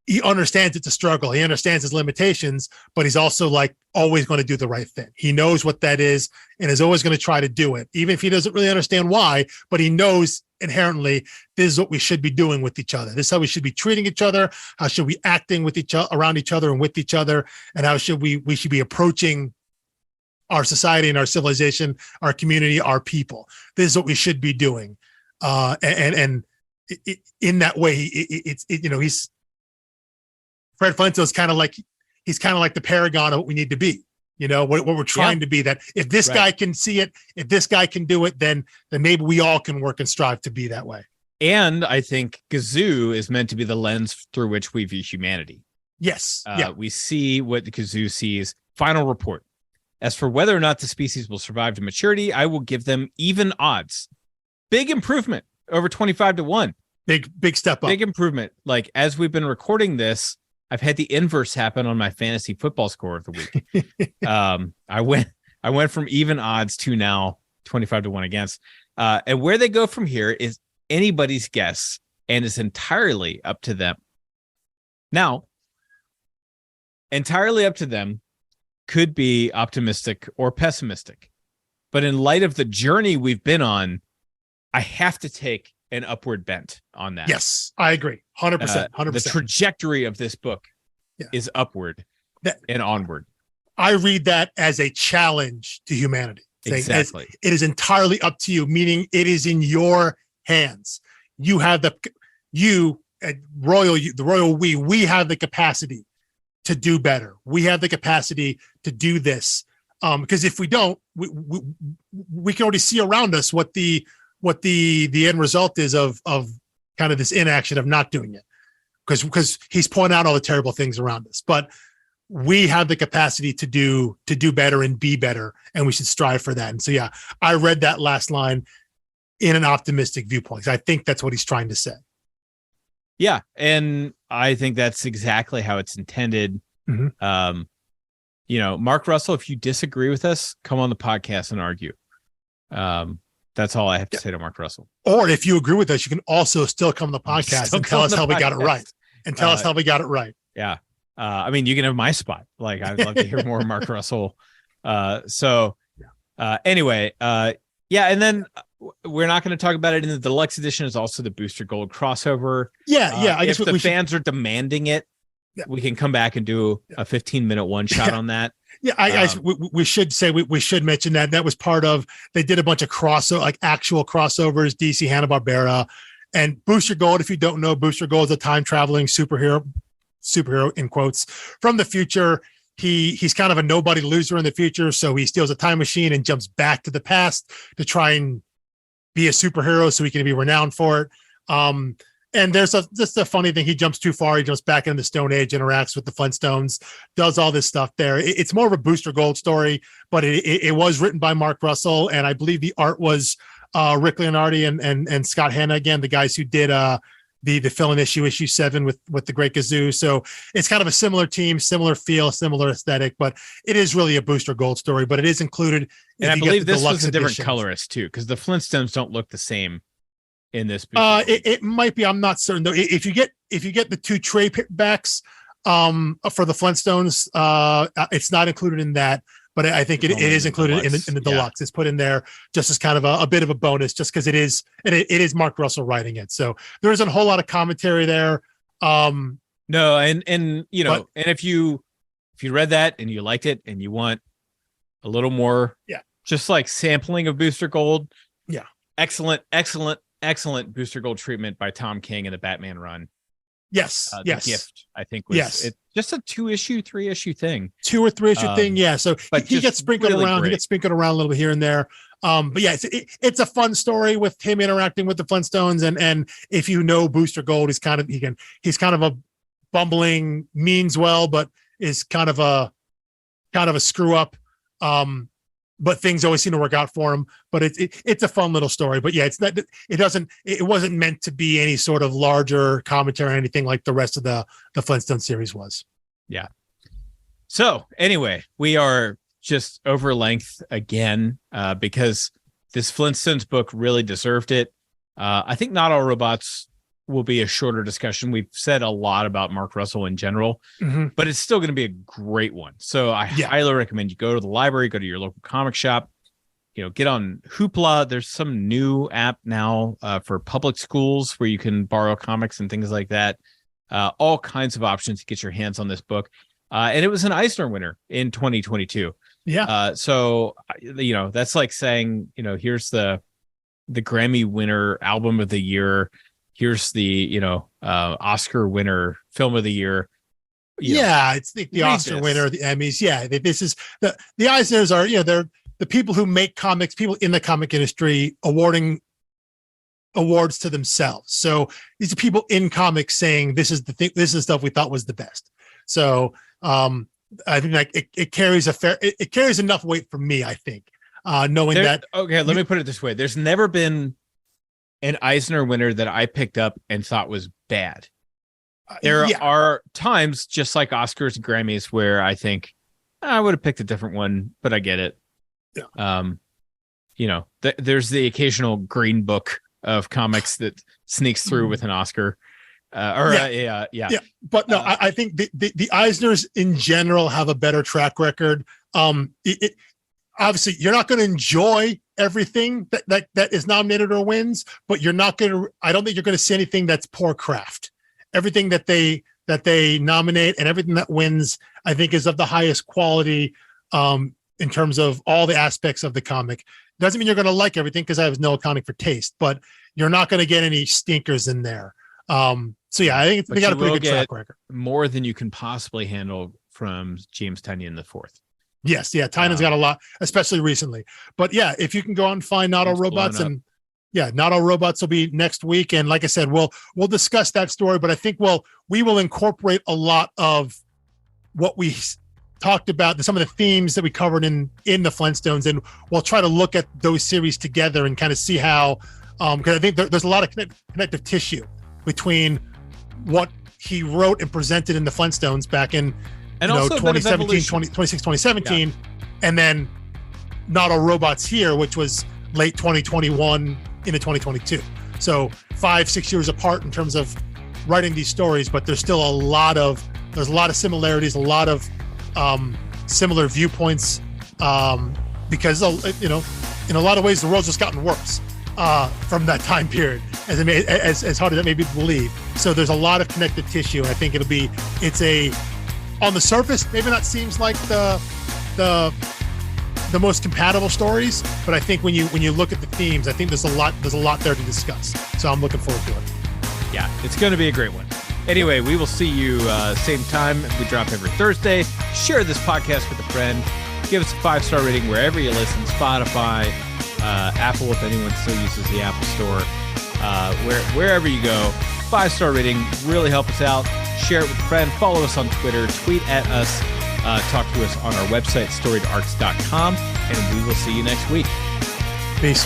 he understands it's a struggle. He understands his limitations, but he's also like always going to do the right thing. He knows what that is and is always going to try to do it, even if he doesn't really understand why, but he knows inherently this is what we should be doing with each other. This is how we should be treating each other. How should we acting with each other, around each other and with each other? And how should we should be approaching our society and our civilization, our community, our people. This is what we should be doing. And in that way, he's Fred Flintstone's kind of like the paragon of what we need to be. What we're trying to be. That if this guy can see it, if this guy can do it, then maybe we all can work and strive to be that way. And I think Gazoo is meant to be the lens through which we view humanity. Yes. We see what the Gazoo sees. Final report. As for whether or not the species will survive to maturity, I will give them even odds. Big improvement over 25-1. Big step up. Big improvement. Like, as we've been recording this, I've had the inverse happen on my fantasy football score of the week. I went from even odds to now 25-1 against. And where they go from here is anybody's guess, and it's entirely up to them. Now, entirely up to them could be optimistic or pessimistic. But in light of the journey we've been on, I have to take an upward bent on that. Yes, I agree. 100%. 100%. The trajectory of this book is upward and onward. I read that as a challenge to humanity. Exactly. It is entirely up to you, meaning it is in your hands. You have the royal we have the capacity to do better. We have the capacity to do this. Because if we don't, we can already see around us what the end result is of kind of this inaction of not doing it. Because he's pointing out all the terrible things around us. But we have the capacity to do better and be better, and we should strive for that. And so, I read that last line in an optimistic viewpoint. I think that's what he's trying to say. Yeah, and I think that's exactly how it's intended. Mm-hmm. Mark Russell, if you disagree with us, come on the podcast and argue. That's all I have to say to Mark Russell. Or if you agree with us, you can also still come on the podcast and tell us how we got it right. And tell us how we got it right. Yeah. You can have my spot. Like, I'd love to hear more Mark Russell. Anyway, and then we're not going to talk about it in the deluxe edition. Is also the Booster Gold crossover. I guess if the fans are demanding it, we can come back and do a 15-minute one shot on that. We should say we should mention that was part of. They did a bunch of actual crossovers. DC Hanna-Barbera and Booster Gold. If you don't know, Booster Gold is a time traveling superhero in quotes from the future. He's kind of a nobody loser in the future, so he steals a time machine and jumps back to the past to try and be a superhero so he can be renowned for it. And there's just a funny thing. He jumps too far. He jumps back into the Stone Age, interacts with the Flintstones, does all this stuff there. It's more of a Booster Gold story, but it was written by Mark Russell. And I believe the art was Rick Leonardi and Scott Hanna, again, the guys who did the fill-in issue 7 with the Great Gazoo. So it's kind of a similar team, similar feel, similar aesthetic, but it is really a Booster Gold story, but it is included. And I believe this was a different colorist too, because the Flintstones don't look the same in this. It might be. I'm not certain though. If you get the 2 trade backs for the Flintstones, it's not included in that. But I think it is included in the deluxe. It's put in there just as kind of a bit of a bonus, just because it is Mark Russell writing it. So there isn't a whole lot of commentary there. No, and if you read that and you liked it and you want a little more, just like sampling of Booster Gold, excellent Booster Gold treatment by Tom King in the Batman run. Yes. The Gift, I think, was it's just a 2-issue, 3-issue thing. 2 or 3 issue thing, yeah. So he gets sprinkled really around. Great. He gets sprinkled around a little bit here and there. But yeah, it's a fun story with him interacting with the Flintstones. And if you know Booster Gold, he's kind of a bumbling, means well, but is kind of a screw up. but things always seem to work out for him. But it's a fun little story. But yeah, it wasn't meant to be any sort of larger commentary or anything like the rest of the Flintstone series was. Yeah. So anyway, we are just over length again because this Flintstones book really deserved it. I think Not All Robots will be a shorter discussion. We've said a lot about Mark Russell in general, but it's still going to be a great one. So I highly recommend you go to the library, go to your local comic shop, get on Hoopla. There's some new app now for public schools where you can borrow comics and things like that. All kinds of options to get your hands on this book. And it was an Eisner winner in 2022. Yeah. So, that's like saying, here's the Grammy winner album of the year. Here's the, Oscar winner film of the year. It's the Oscar winner, the Emmys. Yeah. This is the Eisners are, they're the people who make comics, people in the comic industry awarding awards to themselves. So these are people in comics saying, this is the thing, this is stuff we thought was the best. So, I think it carries it carries enough weight for me, I think, knowing that. Okay. Let me put it this way. There's never been an Eisner winner that I picked up and thought was bad. There are times, just like Oscars and Grammys, where I think I would have picked a different one, but I get it. Yeah. There's the occasional green book of comics that sneaks through with an Oscar. But no, I think the Eisners in general have a better track record. Obviously, you're not going to enjoy everything that is nominated or wins, but you're not going to. I don't think you're going to see anything that's poor craft. Everything that they nominate and everything that wins, I think, is of the highest quality in terms of all the aspects of the comic. Doesn't mean you're going to like everything, because I have no accounting for taste, but you're not going to get any stinkers in there. So yeah, I think they got a pretty good track record. More than you can possibly handle from James Tynion the Fourth. Yes, yeah, Tynion's got a lot, especially recently. But yeah, if you can go out and find Not All Robots, and Not All Robots will be next week. And like I said, we'll discuss that story. But I think we will incorporate a lot of what we talked about, some of the themes that we covered in the Flintstones, and we'll try to look at those series together and kind of see how. Because I think there's a lot of connective tissue between what he wrote and presented in the Flintstones back in 2017, and then Not All Robots here, which was late 2021 into 2022. So 5-6 years apart in terms of writing these stories, but there's still a lot of similarities, a lot of similar viewpoints, because in a lot of ways the world's just gotten worse from that time period, as hard as that may be to believe. So there's a lot of connective tissue, and I think it's on the surface maybe not seems like the most compatible stories, but I think when you look at the themes, I think there's a lot there to discuss. So I'm looking forward to it. Yeah, it's going to be a great one. Anyway, we will see you same time. We drop every Thursday. Share this podcast with a friend. Give us a 5-star rating wherever you listen. Spotify, Apple, if anyone still uses the Apple Store. Wherever you go, 5-star rating really help us out. Share it with a friend. Follow us on Twitter. Tweet at us. Talk to us on our website, storiedarcs.com. And we will see you next week. Peace.